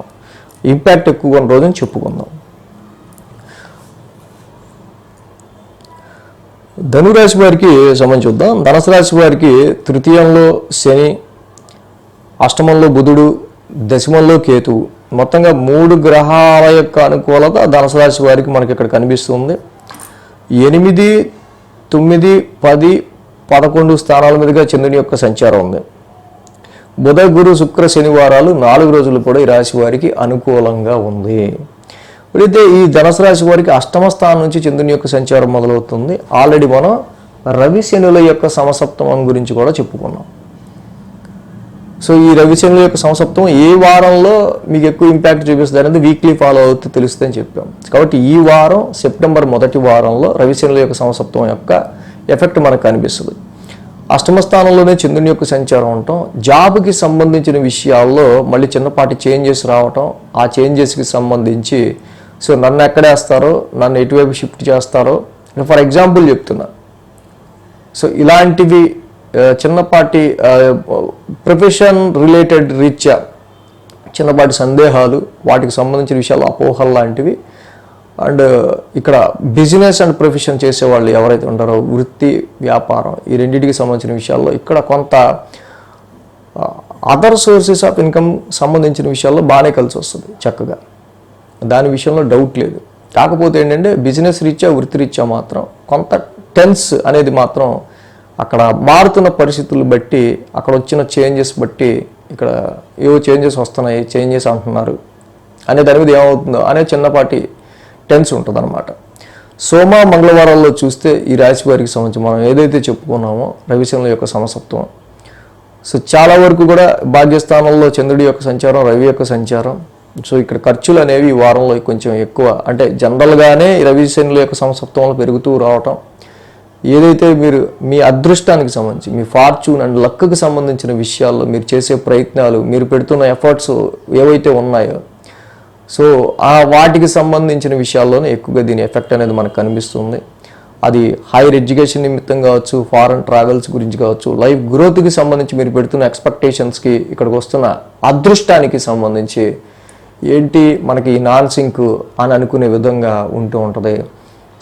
ఇంపాక్ట్ ఎక్కువగా ఉన్న రోజుని చెప్పుకుందాం. ధనురాశి వారికి సంబంధించి చూద్దాం. ధనుసు రాశి వారికి తృతీయంలో శని, అష్టమంలో బుధుడు, దశమంలో కేతువు, మొత్తంగా 3 గ్రహాల యొక్క అనుకూలత ధనుసు రాశి వారికి మనకి ఇక్కడ కనిపిస్తుంది. 8, 9, 10, 11 స్థానాల మీదుగా చంద్రుని యొక్క సంచారం ఉంది. బుధ, గురు, శుక్ర, శనివారాలు 4 రోజులు కూడా ఈ రాశి వారికి అనుకూలంగా ఉంది. అయితే ఈ ధనుసు రాశి వారికి అష్టమ స్థానం నుంచి చంద్రుని యొక్క సంచారం మొదలవుతుంది. ఆల్రెడీ మనం రవి శనుల యొక్క సమసప్తమం గురించి కూడా చెప్పుకున్నాం. సో ఈ రవి శనుల యొక్క సమసప్తమం ఏ వారంలో మీకు ఎక్కువ ఇంపాక్ట్ చూపిస్తుంది అనేది వీక్లీ ఫాలో అవుతూ తెలుస్తుందని చెప్పాం. కాబట్టి ఈ వారం సెప్టెంబర్ మొదటి వారంలో రవి శనుల యొక్క సమసప్తమం యొక్క ఎఫెక్ట్ మనకు కనిపిస్తుంది. అష్టమ స్థానంలోనే చంద్రుని యొక్క సంచారం ఉండటం, జాబ్కి సంబంధించిన విషయాల్లో మళ్ళీ చిన్నపాటి చేంజెస్ రావటం, ఆ చేంజెస్కి సంబంధించి సో నన్ను ఎక్కడేస్తారో, నన్ను ఎటువైపు షిఫ్ట్ చేస్తారో, ఫర్ ఎగ్జాంపుల్ చెప్తున్నా. సో ఇలాంటివి చిన్నపాటి ప్రొఫెషన్ రిలేటెడ్ రీత్యా చిన్నపాటి సందేహాలు, వాటికి సంబంధించిన విషయాలు, అపోహలు లాంటివి. అండ్ ఇక్కడ బిజినెస్ అండ్ ప్రొఫెషన్ చేసేవాళ్ళు ఎవరైతే ఉంటారో, వృత్తి, వ్యాపారం, ఈ రెండింటికి సంబంధించిన విషయాల్లో ఇక్కడ కొంత అదర్ సోర్సెస్ ఆఫ్ ఇన్కమ్ సంబంధించిన విషయాల్లో బాగానే కలిసి వస్తుంది చక్కగా, దాని విషయంలో డౌట్ లేదు. కాకపోతే ఏంటంటే బిజినెస్ రీత్యా, వృత్తి రీత్యా మాత్రం కొంత టెన్స్ అనేది మాత్రం అక్కడ మారుతున్న పరిస్థితులు బట్టి, అక్కడ వచ్చిన చేంజెస్ బట్టి ఇక్కడ ఏవో చేంజెస్ వస్తున్నాయి, చేంజెస్ అంటున్నారు అనే దాని మీద ఏమవుతుందో అనే చిన్నపాటి టెన్స్ ఉంటుంది అనమాట. సోమ, మంగళవారాల్లో చూస్తే ఈ రాశి వారికి సంబంధించి మనం ఏదైతే చెప్పుకున్నామో రవిశనుల యొక్క సమసత్వం, సో చాలా వరకు కూడా భాగ్యస్థానంలో చంద్రుడి యొక్క సంచారం, రవి యొక్క సంచారం. సో ఇక్కడ ఖర్చులు అనేవి ఈ వారంలో కొంచెం ఎక్కువ, అంటే జనరల్గానే రవిశనుల యొక్క సమసత్వంలో పెరుగుతూ రావటం, ఏదైతే మీరు మీ అదృష్టానికి సంబంధించి, మీ ఫార్చ్యూన్ అండ్ లక్కి సంబంధించిన విషయాల్లో మీరు చేసే ప్రయత్నాలు, మీరు పెడుతున్న ఎఫర్ట్స్ ఏవైతే ఉన్నాయో, సో ఆ వాటికి సంబంధించిన విషయాల్లోనే ఎక్కువగా దీని ఎఫెక్ట్ అనేది మనకు కనిపిస్తుంది. అది హైయర్ ఎడ్యుకేషన్ నిమిత్తం కావచ్చు, ఫారెన్ ట్రావెల్స్ గురించి కావచ్చు, లైఫ్ గ్రోత్కి సంబంధించి మీరు పెడుతున్న ఎక్స్పెక్టేషన్స్కి, ఇక్కడికి వస్తున్న అదృష్టానికి సంబంధించి ఏంటి మనకి నాన్ సింక్ అని అనుకునే విధంగా ఉంటూ ఉంటుంది.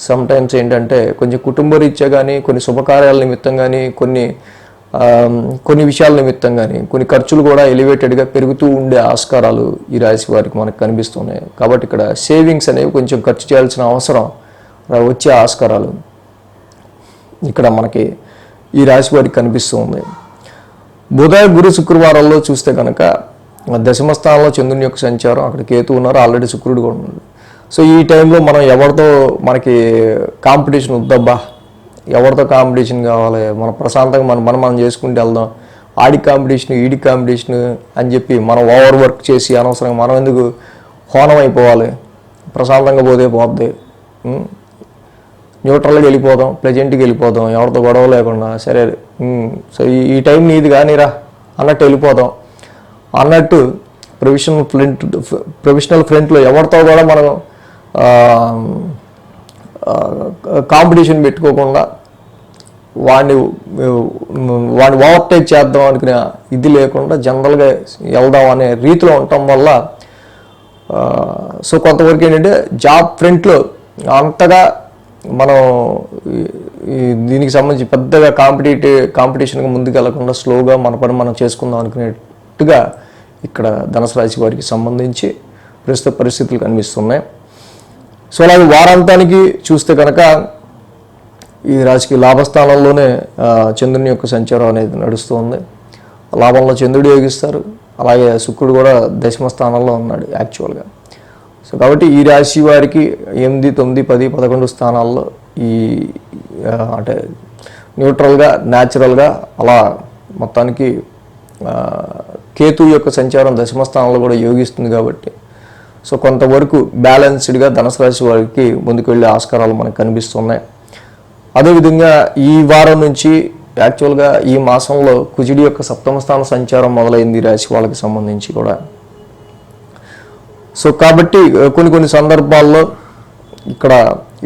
సమ్ టైమ్స్ ఏంటంటే కొంచెం కుటుంబ రీత్యా కానీ, కొన్ని శుభకార్యాల నిమిత్తం కానీ, కొన్ని విషయాల నిమిత్తం కానీ కొన్ని ఖర్చులు కూడా ఎలివేటెడ్గా పెరుగుతూ ఉండే ఆస్కారాలు ఈ రాశి వారికి మనకు కనిపిస్తున్నాయి. కాబట్టి ఇక్కడ సేవింగ్స్ అనేవి కొంచెం ఖర్చు చేయాల్సిన అవసరం వచ్చే ఆస్కారాలు ఇక్కడ మనకి ఈ రాశి వారికి కనిపిస్తుంది. బుధ, గురు, శుక్రవారాల్లో చూస్తే కనుక దశమ స్థానంలో చంద్రుని యొక్క సంచారం, అక్కడ కేతు ఉన్నారు, ఆల్రెడీ శుక్రుడు కూడా ఉన్నాడు. సో ఈ టైంలో మనం ఎవరితో మనకి కాంపిటీషన్ వద్దబ్బా, ఎవరితో కాంపిటీషన్ కావాలి, మన ప్రశాంతంగా మనం చేసుకుంటూ వెళ్దాం, ఆడి కాంపిటీషన్, ఈడి కాంపిటీషన్ అని చెప్పి మనం ఓవర్ వర్క్ చేసి అనవసరంగా మనం ఎందుకు హోనం అయిపోవాలి, ప్రశాంతంగా పోతే పోద్ది, న్యూట్రల్గా వెళ్ళిపోదాం, ప్లెజెంట్గా వెళ్ళిపోదాం, ఎవరితో గొడవ లేకుండా, సరే సో ఈ టైం నీది కానీరా అన్నట్టు వెళ్ళిపోదాం అన్నట్టు ప్రొఫెషనల్ ఫ్రంట్లో ఎవరితో కూడా మనం కాంపిటీషన్ పెట్టుకోకుండా వాడిని ఓవర్టేక్ చేద్దాం అనుకునే ఇది లేకుండా జనరల్గా వెళ్దాం అనే రీతిలో ఉండటం వల్ల సో కొంతవరకు ఏంటంటే జాబ్ ఫ్రంట్లో అంతగా మనం దీనికి సంబంధించి పెద్దగా కాంపిటీషన్గా ముందుకు వెళ్లకుండా స్లోగా మన పని మనం చేసుకుందాం అనుకునేట్టుగా ఇక్కడ ధనుసు రాశి వారికి సంబంధించి ప్రస్తుత పరిస్థితులు కనిపిస్తున్నాయి. సో అలాగే వారాంతానికి చూస్తే కనుక ఈ రాశికి లాభస్థానంలోనే చంద్రుని యొక్క సంచారం అనేది నడుస్తుంది. లాభంలో చంద్రుడు యోగిస్తారు, అలాగే శుక్రుడు కూడా దశమ స్థానంలో ఉన్నాడు యాక్చువల్గా. సో కాబట్టి ఈ రాశి వారికి 8, 9, 10, 11 స్థానాల్లో ఈ అంటే న్యూట్రల్గా న్యాచురల్గా అలా మొత్తానికి కేతు యొక్క సంచారం దశమ స్థానంలో కూడా యోగిస్తుంది కాబట్టి సో కొంతవరకు బ్యాలెన్స్డ్గా ధనుసు రాశి వారికి ముందుకు వెళ్ళే ఆస్కారాలు మనకు కనిపిస్తున్నాయి. అదేవిధంగా ఈ వారం నుంచి యాక్చువల్గా ఈ మాసంలో కుజుడి యొక్క సప్తమ స్థాన సంచారం మొదలైంది రాశి వాళ్ళకి సంబంధించి కూడా. సో కాబట్టి కొన్ని సందర్భాల్లో ఇక్కడ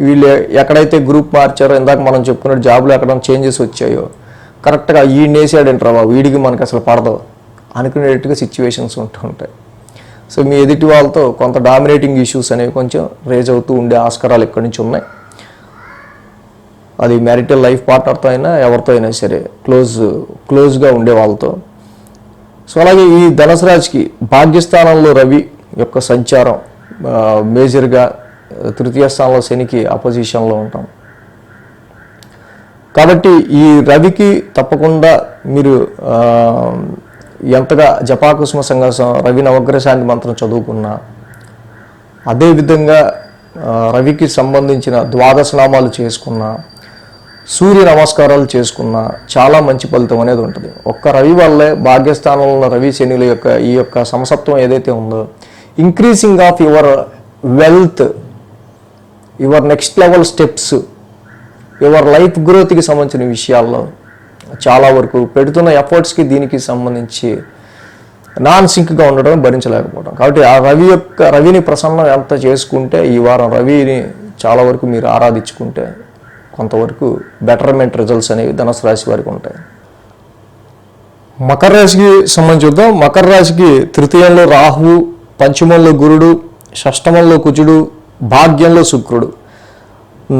వీళ్ళు ఎక్కడైతే గ్రూప్ మార్చారో, ఇందాక మనం చెప్పుకున్నట్టు జాబ్లో ఎక్కడ చేంజెస్ వచ్చాయో కరెక్ట్గా ఈయనేసాడంటారా వీడికి మనకు అసలు పడదు అనుకునేట్టుగా సిచ్యువేషన్స్ ఉంటూ ఉంటాయి. సో మీ ఎదుటి వాళ్ళతో కొంత డామినేటింగ్ ఇష్యూస్ అనేవి కొంచెం రేజ్ అవుతూ ఉండే ఆస్కారాలు ఇక్కడి నుంచి ఉన్నాయి. అది మ్యారిటల్ లైఫ్ పార్ట్నర్తో అయినా ఎవరితో అయినా సరే క్లోజ్గా ఉండే వాళ్ళతో. సో అలాగే ఈ ధనుసు రాశికి భాగ్యస్థానంలో రవి యొక్క సంచారం మేజర్గా, తృతీయ స్థానంలో శనికి అపోజిషన్లో ఉంటాం కాబట్టి ఈ రవికి తప్పకుండా మీరు ఎంతగా జపాకుసుమ సంఘాసం రవి నవగ్రహ శాంతి మంత్రం చదువుకున్నా, అదేవిధంగా రవికి సంబంధించిన ద్వాదశ నామాలు చేసుకున్నా, సూర్య నమస్కారాలు చేసుకున్నా చాలా మంచి ఫలితం అనేది ఉంటుంది. ఒక్క రవి వల్లే భాగ్యస్థానంలో ఉన్న రవి శనిల యొక్క ఈ యొక్క సమసత్వం ఏదైతే ఉందో increasing of your wealth, your next level steps, your life గ్రోత్కి సంబంధించిన విషయాల్లో చాలా వరకు పెడుతున్న ఎఫర్ట్స్కి దీనికి సంబంధించి నాన్ సింక్గా ఉండడం భరించలేకపోవడం. కాబట్టి ఆ రవిని ప్రసన్నం ఎంత చేసుకుంటే ఈ వారం రవిని చాలా వరకు మీరు ఆరాధించుకుంటే కొంతవరకు బెటర్మెంట్ రిజల్ట్స్ అనేవి ధనుసు రాశి వారికి ఉంటాయి. మకర రాశికి సంబంధించి చూద్దాం. మకర రాశికి తృతీయంలో రాహువు, పంచమంలో గురుడు, షష్టమంలో కుజుడు, భాగ్యంలో శుక్రుడు,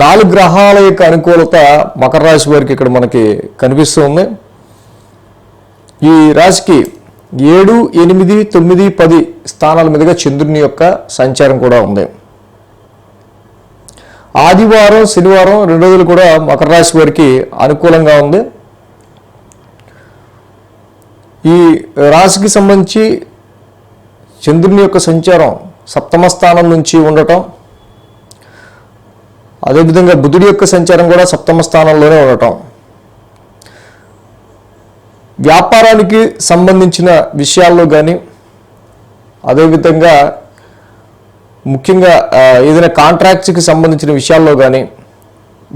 4 గ్రహాల యొక్క అనుకూలత మకర రాశి వారికి ఇక్కడ మనకి కనిపిస్తుంది. ఈ రాశికి 7, 8, 9, 10 స్థానాల మీదుగా చంద్రుని యొక్క సంచారం కూడా ఉంది. ఆదివారం, శనివారం 2 రోజులు కూడా మకర రాశి వారికి అనుకూలంగా ఉంది. ఈ రాశికి సంబంధించి చంద్రుని యొక్క సంచారం సప్తమ స్థానం నుంచి ఉండటం, అదేవిధంగా బుధుడి యొక్క సంచారం కూడా సప్తమ స్థానంలోనే ఉండటం, వ్యాపారానికి సంబంధించిన విషయాల్లో కానీ, అదేవిధంగా ముఖ్యంగా ఏదైనా కాంట్రాక్ట్స్కి సంబంధించిన విషయాల్లో కానీ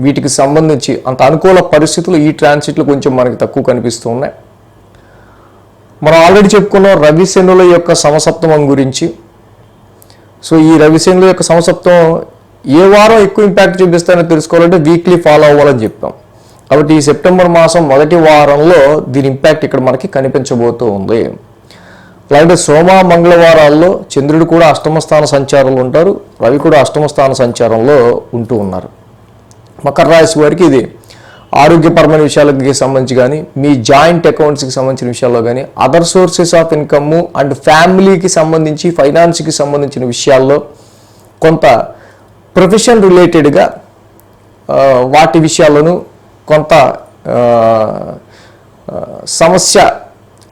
వీటికి సంబంధించి అంత అనుకూల పరిస్థితులు ఈ ట్రాన్సిట్లు కొంచెం మనకి తక్కువ కనిపిస్తూ ఉన్నాయి. మనం ఆల్రెడీ చెప్పుకున్నాం రవి శనుల యొక్క సమసప్తమం గురించి. సో ఈ రవి శనుల యొక్క సమసప్తం ఏ వారం ఎక్కువ ఇంపాక్ట్ చూపిస్తారో తెలుసుకోవాలంటే వీక్లీ ఫాలో అవ్వాలని చెప్పాం. కాబట్టి ఈ సెప్టెంబర్ మాసం మొదటి వారంలో దీని ఇంపాక్ట్ ఇక్కడ మనకి కనిపించబోతూ ఉంది. అలాగే సోమ మంగళవారాల్లో చంద్రుడు కూడా అష్టమ స్థాన సంచారంలో ఉంటారు, రవి కూడా అష్టమ స్థాన సంచారంలో ఉంటూ ఉన్నారు. మకర రాశి వారికి ఇది ఆరోగ్యపరమైన విషయాలకి సంబంధించి కానీ, మీ జాయింట్ అకౌంట్స్కి సంబంధించిన విషయాల్లో కానీ, other sources of income and ఫ్యామిలీకి సంబంధించి ఫైనాన్స్కి సంబంధించిన విషయాల్లో కొంత ప్రొఫెషన్ రిలేటెడ్గా వాటి విషయాల్లోనూ కొంత సమస్య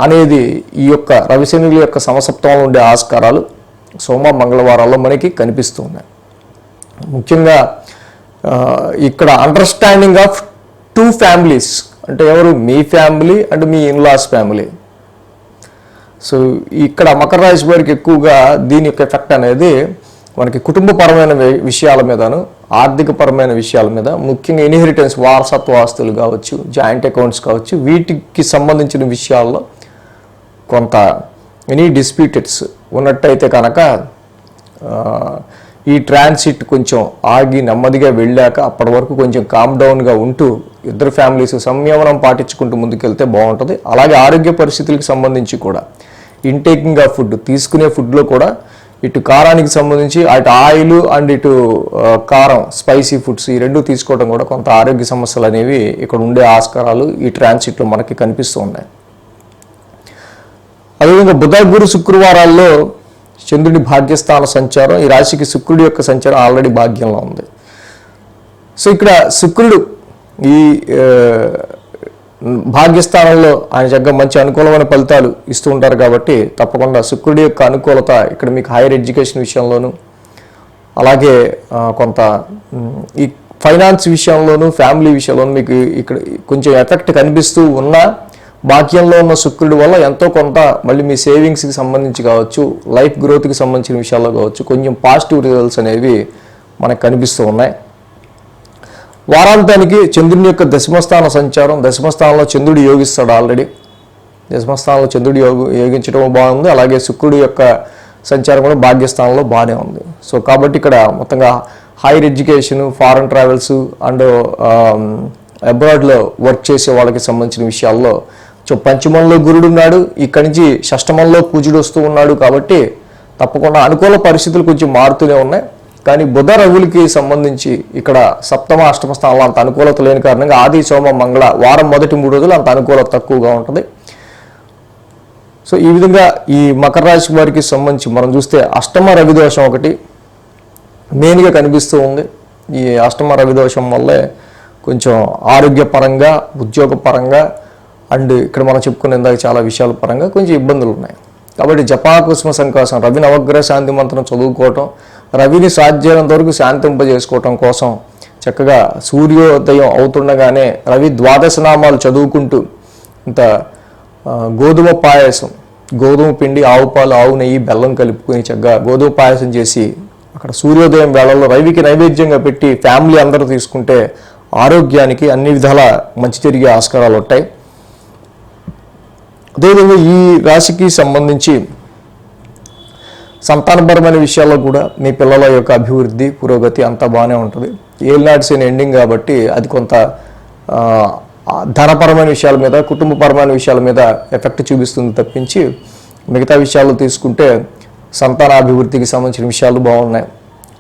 అనేది ఈ యొక్క రవిశనుల యొక్క సమసప్తంలో ఉండే ఆస్కారాలు సోమ మంగళవారాల్లో మనకి కనిపిస్తూ ఉన్నాయి. ముఖ్యంగా ఇక్కడ అండర్స్టాండింగ్ ఆఫ్ 2 ఫ్యామిలీస్ అంటే ఎవరు, మీ ఫ్యామిలీ అండ్ మీ ఇన్లాస్ ఫ్యామిలీ. సో ఇక్కడ మకర రాశి వారికి ఎక్కువగా దీని యొక్క ఎఫెక్ట్ అనేది మనకి కుటుంబపరమైన విషయాల మీదను, ఆర్థికపరమైన విషయాల మీద, ముఖ్యంగా ఇన్హెరిటెన్స్ వారసత్వ ఆస్తులు కావచ్చు, జాయింట్ అకౌంట్స్ కావచ్చు, వీటికి సంబంధించిన విషయాల్లో కొంత ఎనీ డిస్ప్యూటెడ్స్ ఉన్నట్టయితే కనుక ఈ ట్రాన్సిట్ కొంచెం ఆగి నెమ్మదిగా వెళ్ళాక అప్పటి వరకు కొంచెం కామ్ డౌన్గా ఉంటూ ఇద్దరు ఫ్యామిలీస్ సంయమనం పాటించుకుంటూ ముందుకెళ్తే బాగుంటుంది. అలాగే ఆరోగ్య పరిస్థితులకు సంబంధించి కూడా ఇంటేకింగ్ ఆఫ్ ఫుడ్, తీసుకునే ఫుడ్లో కూడా ఇటు కారానికి సంబంధించి అటు ఆయిల్ అండ్ ఇటు కారం స్పైసీ ఫుడ్స్ ఈ రెండు తీసుకోవడం కూడా కొంత ఆరోగ్య సమస్యలు అనేవి ఇక్కడ ఉండే ఆస్కారాలు ఈ ట్రాన్సిట్లో మనకి కనిపిస్తూ ఉన్నాయి. అదేవిధంగా బుధ గురు శుక్రవారాల్లో చంద్రుడి భాగ్యస్థాన సంచారం, ఈ రాశికి శుక్రుడి యొక్క సంచారం ఆల్రెడీ భాగ్యంలో ఉంది. సో ఇక్కడ శుక్రుడు ఈ భాగ్యస్థానంలో ఆయన చక్కగా మంచి అనుకూలమైన ఫలితాలు ఇస్తూ ఉంటారు కాబట్టి తప్పకుండా శుక్రుడి యొక్క అనుకూలత ఇక్కడ మీకు హైయర్ ఎడ్యుకేషన్ విషయంలోనూ, అలాగే కొంత ఈ ఫైనాన్స్ విషయంలోనూ ఫ్యామిలీ విషయంలోనూ మీకు ఇక్కడ కొంచెం ఎఫెక్ట్ కనిపిస్తూ ఉన్నా భాగ్యంలో ఉన్న శుక్రుడి వల్ల ఎంతో కొంత మళ్ళీ మీ సేవింగ్స్కి సంబంధించి కావచ్చు, లైఫ్ గ్రోత్కి సంబంధించిన విషయాల్లో కావచ్చు కొంచెం పాజిటివ్ రిజల్ట్స్ అనేవి మనకు కనిపిస్తూ ఉన్నాయి. వారాంతానికి చంద్రుని యొక్క దశమస్థాన సంచారం, దశమస్థానంలో చంద్రుడు యోగిస్తాడు. ఆల్రెడీ దశమస్థానంలో చంద్రుడు యోగించడం బాగుంది. అలాగే శుక్రుడి యొక్క సంచారం కూడా భాగ్యస్థానంలో బాగానే ఉంది. సో కాబట్టి ఇక్కడ మొత్తంగా higher education, foreign travels and అబ్రాడ్లో వర్క్ చేసే వాళ్ళకి సంబంధించిన విషయాల్లో పంచమంలో గురుడు ఉన్నాడు, ఇక్కడి నుంచి షష్టమంలో కుజుడు వస్తూ ఉన్నాడు. కాబట్టి తప్పకుండా అనుకూల పరిస్థితులు కొంచెం మారుతూనే ఉన్నాయి. కానీ బుధ రవులకి సంబంధించి ఇక్కడ సప్తమ అష్టమ స్థానంలో అంత అనుకూలత లేని కారణంగా ఆది సోమ మంగళ వారం మొదటి 3 రోజులు అంత అనుకూలత తక్కువగా ఉంటుంది. సో ఈ విధంగా ఈ మకర రాశి వారికి సంబంధించి మనం చూస్తే అష్టమ రవి దోషం ఒకటి మెయిన్గా కనిపిస్తూ ఉంది. ఈ అష్టమ రవి దోషం వల్లే కొంచెం ఆరోగ్యపరంగా, ఉద్యోగపరంగా అండ్ ఇక్కడ మనం చెప్పుకునే ఇందాక చాలా విషయాల పరంగా కొంచెం ఇబ్బందులు ఉన్నాయి. కాబట్టి జపాకుసుమ సంకాసం రవి నవగ్రహ శాంతి మంత్రం చదువుకోవటం, రవిని సాధ్యమైనంత వరకు శాంతింపజేసుకోవటం కోసం చక్కగా సూర్యోదయం అవుతుండగానే రవి ద్వాదశ నామాలు చదువుకుంటూ ఇంత గోధుమ పాయసం, గోధుమ పిండి, ఆవు పాలు, ఆవు నెయ్యి, బెల్లం కలుపుకొని చక్కగా గోధుమ పాయసం చేసి అక్కడ సూర్యోదయం వేళల్లో రవికి నైవేద్యంగా పెట్టి ఫ్యామిలీ అందరూ తీసుకుంటే ఆరోగ్యానికి అన్ని విధాల మంచి జరిగే ఆస్కారాలు ఉంటాయి. అదేవిధంగా ఈ రాశికి సంబంధించి సంతానపరమైన విషయాల్లో కూడా మీ పిల్లల యొక్క అభివృద్ధి, పురోగతి అంతా బాగానే ఉంటుంది. ఏలినాటి శని ఎండింగ్ కాబట్టి అది కొంత ధనపరమైన విషయాల మీద, కుటుంబపరమైన విషయాల మీద ఎఫెక్ట్ చూపిస్తుంది తప్పించి మిగతా విషయాలు తీసుకుంటే సంతానాభివృద్ధికి సంబంధించిన విషయాలు బాగున్నాయి.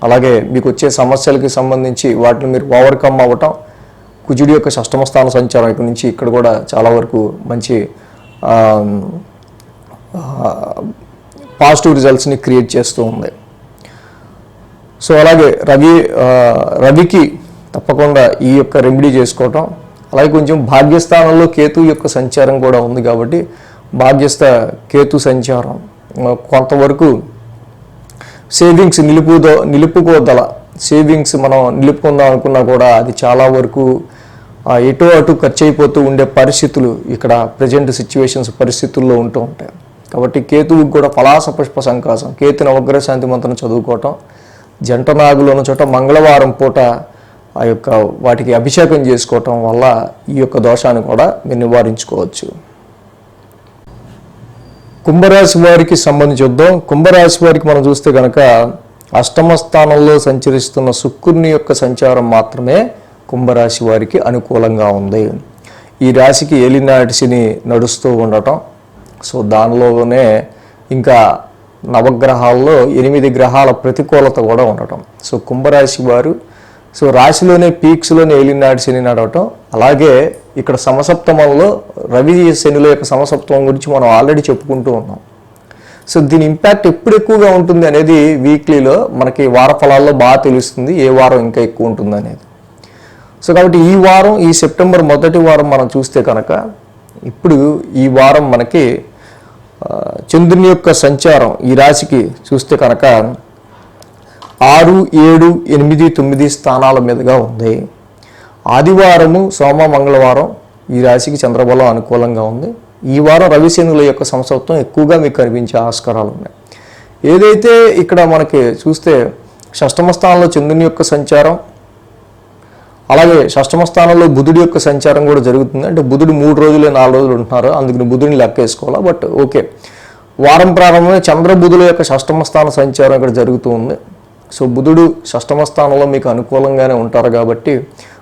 అలాగే మీకు వచ్చే సమస్యలకి సంబంధించి వాటిని మీరు ఓవర్కమ్ అవ్వటం, కుజుడి యొక్క షష్టమ స్థాన సంచారం ఇక్కడ నుంచి ఇక్కడ కూడా చాలా వరకు మంచి పాజిటివ్ రిజల్ట్స్ని క్రియేట్ చేస్తూ ఉంది. సో అలాగే రవికి తప్పకుండా ఈ యొక్క రెమెడీ చేసుకోవటం, అలాగే కొంచెం భాగ్యస్థానంలో కేతు యొక్క సంచారం కూడా ఉంది కాబట్టి భాగ్యస్థ కేతు సంచారం కొంతవరకు సేవింగ్స్ నిలుపుకోదల సేవింగ్స్ మనం నిలుపుకుందాం అనుకున్నా కూడా అది చాలా వరకు ఎటు అటు ఖర్చు అయిపోతూ ఉండే పరిస్థితులు ఇక్కడ ప్రజెంట్ సిచ్యువేషన్స్ పరిస్థితుల్లో ఉంటూ ఉంటాయి. కాబట్టి కేతువుకి కూడా పలాస పుష్ప సంకాసం, కేతు నవగ్రహ శాంతి మంత్రం చదువుకోవటం, జంట నాగులు ఉన్న చోట మంగళవారం పూట ఆ యొక్క వాటికి అభిషేకం చేసుకోవటం వల్ల ఈ యొక్క దోషాన్ని కూడా మీరు నివారించుకోవచ్చు. కుంభరాశి వారికి సంబంధించి చూద్దాం. కుంభరాశి వారికి మనం చూస్తే కనుక అష్టమ స్థానంలో సంచరిస్తున్న శుక్రుని యొక్క సంచారం మాత్రమే కుంభరాశి వారికి అనుకూలంగా ఉంది. ఈ రాశికి ఏలినాటి శని నడుస్తూ ఉండటం, సో దానిలోనే ఇంకా నవగ్రహాల్లో 8 గ్రహాల ప్రతికూలత కూడా ఉండటం. సో కుంభరాశి వారు సో రాశిలోనే పీక్స్లోనే ఏలినాటి శని నడవటం, అలాగే ఇక్కడ సమసప్తమంలో రవి శనిల యొక్క సమసప్తమం గురించి మనం ఆల్రెడీ చెప్పుకుంటూ ఉన్నాం. సో దీని ఇంపాక్ట్ ఎప్పుడు ఎక్కువగా ఉంటుంది అనేది వీక్లీలో మనకి వార ఫలాల్లో బాగా తెలుస్తుంది, ఏ వారం ఇంకా ఎక్కువ ఉంటుంది అనేది. సో కాబట్టి ఈ వారం, ఈ సెప్టెంబర్ మొదటి వారం మనం చూస్తే కనుక ఇప్పుడు ఈ వారం మనకి చంద్రుని యొక్క సంచారం ఈ రాశికి చూస్తే కనుక 6, 7, 8, 9 స్థానాల మీదుగా ఉంది. ఆదివారము, సోమ, మంగళవారం ఈ రాశికి చంద్రబలం అనుకూలంగా ఉంది. ఈ వారం రవిశనుల యొక్క సంసప్తం ఎక్కువగా మీకు కనిపించే ఆస్కారాలు ఉన్నాయి. ఏదైతే ఇక్కడ మనకి చూస్తే షష్టమ స్థానంలో చంద్రుని యొక్క సంచారం, అలాగే షష్టమ స్థానంలో బుధుడి యొక్క సంచారం కూడా జరుగుతుంది. అంటే బుధుడు 3 రోజులు 4 రోజులు ఉంటున్నారు, అందుకని బుధుడిని లెక్క వేసుకోవాలా. బట్ ఓకే, వారం ప్రారంభమే చంద్రబుధుల యొక్క షష్టమ స్థాన సంచారం ఇక్కడ జరుగుతూ ఉంది. సో బుధుడు షష్టమ స్థానంలో మీకు అనుకూలంగానే ఉంటారు కాబట్టి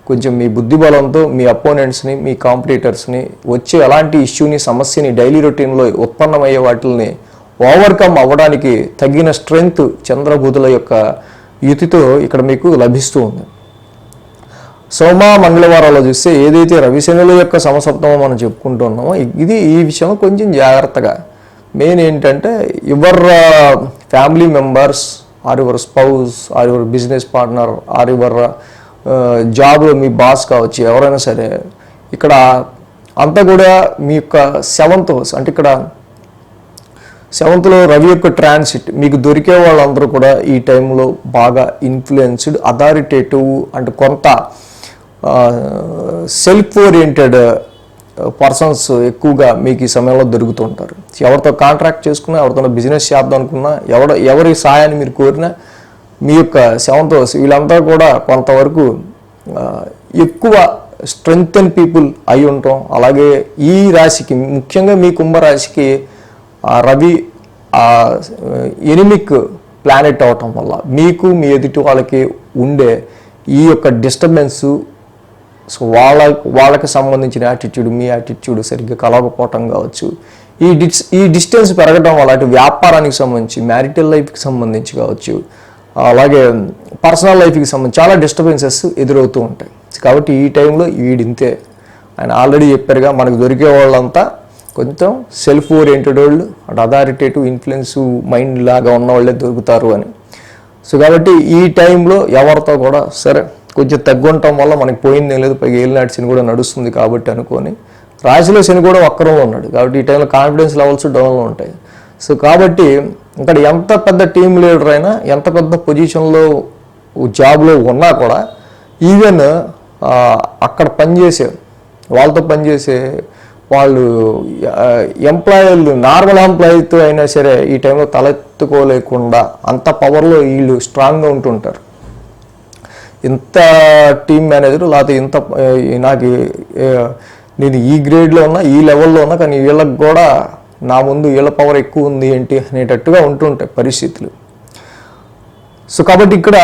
కొంచెం మీ బుద్ధి బలంతో మీ అపోనెంట్స్ని, మీ కాంపిటీటర్స్ని, వచ్చే ఎలాంటి ఇష్యూని, సమస్యని, డైలీ రొటీన్లో ఉత్పన్నమయ్యే వాటిని ఓవర్కమ్ అవ్వడానికి తగిన స్ట్రెంగ్త్ చంద్రబుధుల యొక్క యుతితో ఇక్కడ మీకు లభిస్తూ ఉంది. సోమ, మంగళవారాల్లో చూస్తే ఏదైతే రవిశనుల యొక్క సమసప్తమో మనం చెప్పుకుంటున్నామో ఈ విషయం కొంచెం జాగ్రత్తగా, మెయిన్ ఏంటంటే your family members or your spouse or your business partner or your జాబ్లో మీ బాస్ కావచ్చు, ఎవరైనా సరే ఇక్కడ అంతా కూడా మీ యొక్క 7th హౌస్ అంటే ఇక్కడ సెవెంత్లో రవి యొక్క ట్రాన్సిట్, మీకు దొరికే వాళ్ళందరూ కూడా ఈ టైంలో బాగా ఇన్ఫ్లుయెన్స్డ్, అథారిటేటివ్ అండ్ కొంత సెల్ఫ్ ఓరియంటెడ్ పర్సన్స్ ఎక్కువగా మీకు ఈ సమయంలో దొరుకుతుంటారు. ఎవరితో కాంట్రాక్ట్ చేసుకున్నా, ఎవరితో బిజినెస్ చేద్దాం అనుకున్నా, ఎవరి సహాయాన్ని మీరు కోరినా మీ యొక్క సెవెంత్ హౌస్ వీళ్ళంతా కూడా కొంతవరకు ఎక్కువ స్ట్రెంగ్త్ అండ్ పీపుల్ అయి ఉంటాం. అలాగే ఈ రాశికి, ముఖ్యంగా మీ కుంభరాశికి రవి ఎనిమిక్ ప్లానెట్ అవటం వల్ల మీకు మీ ఎదుటి వాళ్ళకి ఉండే ఈ యొక్క డిస్టర్బెన్సు, సో వాళ్ళకి సంబంధించిన యాటిట్యూడ్ మీ యాటిట్యూడ్ సరిగ్గా కలవకపోవటం కావచ్చు, ఈ డిస్టెన్స్ పెరగడం వల్ల అటు వ్యాపారానికి సంబంధించి, మ్యారిటల్ లైఫ్కి సంబంధించి కావచ్చు, అలాగే పర్సనల్ లైఫ్కి సంబంధించి చాలా డిస్టర్బెన్సెస్ ఎదురవుతూ ఉంటాయి. కాబట్టి ఈ టైంలో వీడింతే, ఆయన ఆల్రెడీ చెప్పారుగా, మనకు దొరికే వాళ్ళంతా కొంచెం సెల్ఫ్ ఓరియంటెడ్ వాళ్ళు, అటు అథారిటేటివ్ ఇన్ఫ్లుయెన్స్ మైండ్ లాగా ఉన్న వాళ్ళే దొరుకుతారు అని. సో కాబట్టి ఈ టైంలో ఎవరితో కూడా సరే కొంచెం తగ్గుండటం వల్ల మనకి పోయిందేం లేదు, పైగా ఏలినాటి శని కూడా నడుస్తుంది కాబట్టి అనుకొని, రాశిలో శని కూడా వక్రంలో ఉన్నాడు కాబట్టి ఈ టైంలో కాన్ఫిడెన్స్ లెవెల్స్ డౌన్లో ఉంటాయి. సో కాబట్టి ఇక్కడ ఎంత పెద్ద టీం లీడర్ అయినా, ఎంత పెద్ద పొజిషన్లో జాబ్లో ఉన్నా కూడా, ఈవెన్ అక్కడ పనిచేసే వాళ్ళతో పనిచేసే వాళ్ళు ఎంప్లాయీలు నార్మల్ ఎంప్లాయీతో అయినా సరే ఈ టైంలో తలెత్తుకోలేకుండా అంత పవర్లో వీళ్ళు స్ట్రాంగ్గా ఉంటుంటారు. ఇంత టీమ్ మేనేజరు లేకపోతే ఇంత నేను ఈ గ్రేడ్లో ఉన్నా, ఈ లెవెల్లో ఉన్నా, కానీ వీళ్ళకి కూడా నా ముందు వీళ్ళ పవర్ ఎక్కువ ఉంది ఏంటి అనేటట్టుగా ఉంటుంటాయి పరిస్థితులు. సో కాబట్టి ఇక్కడ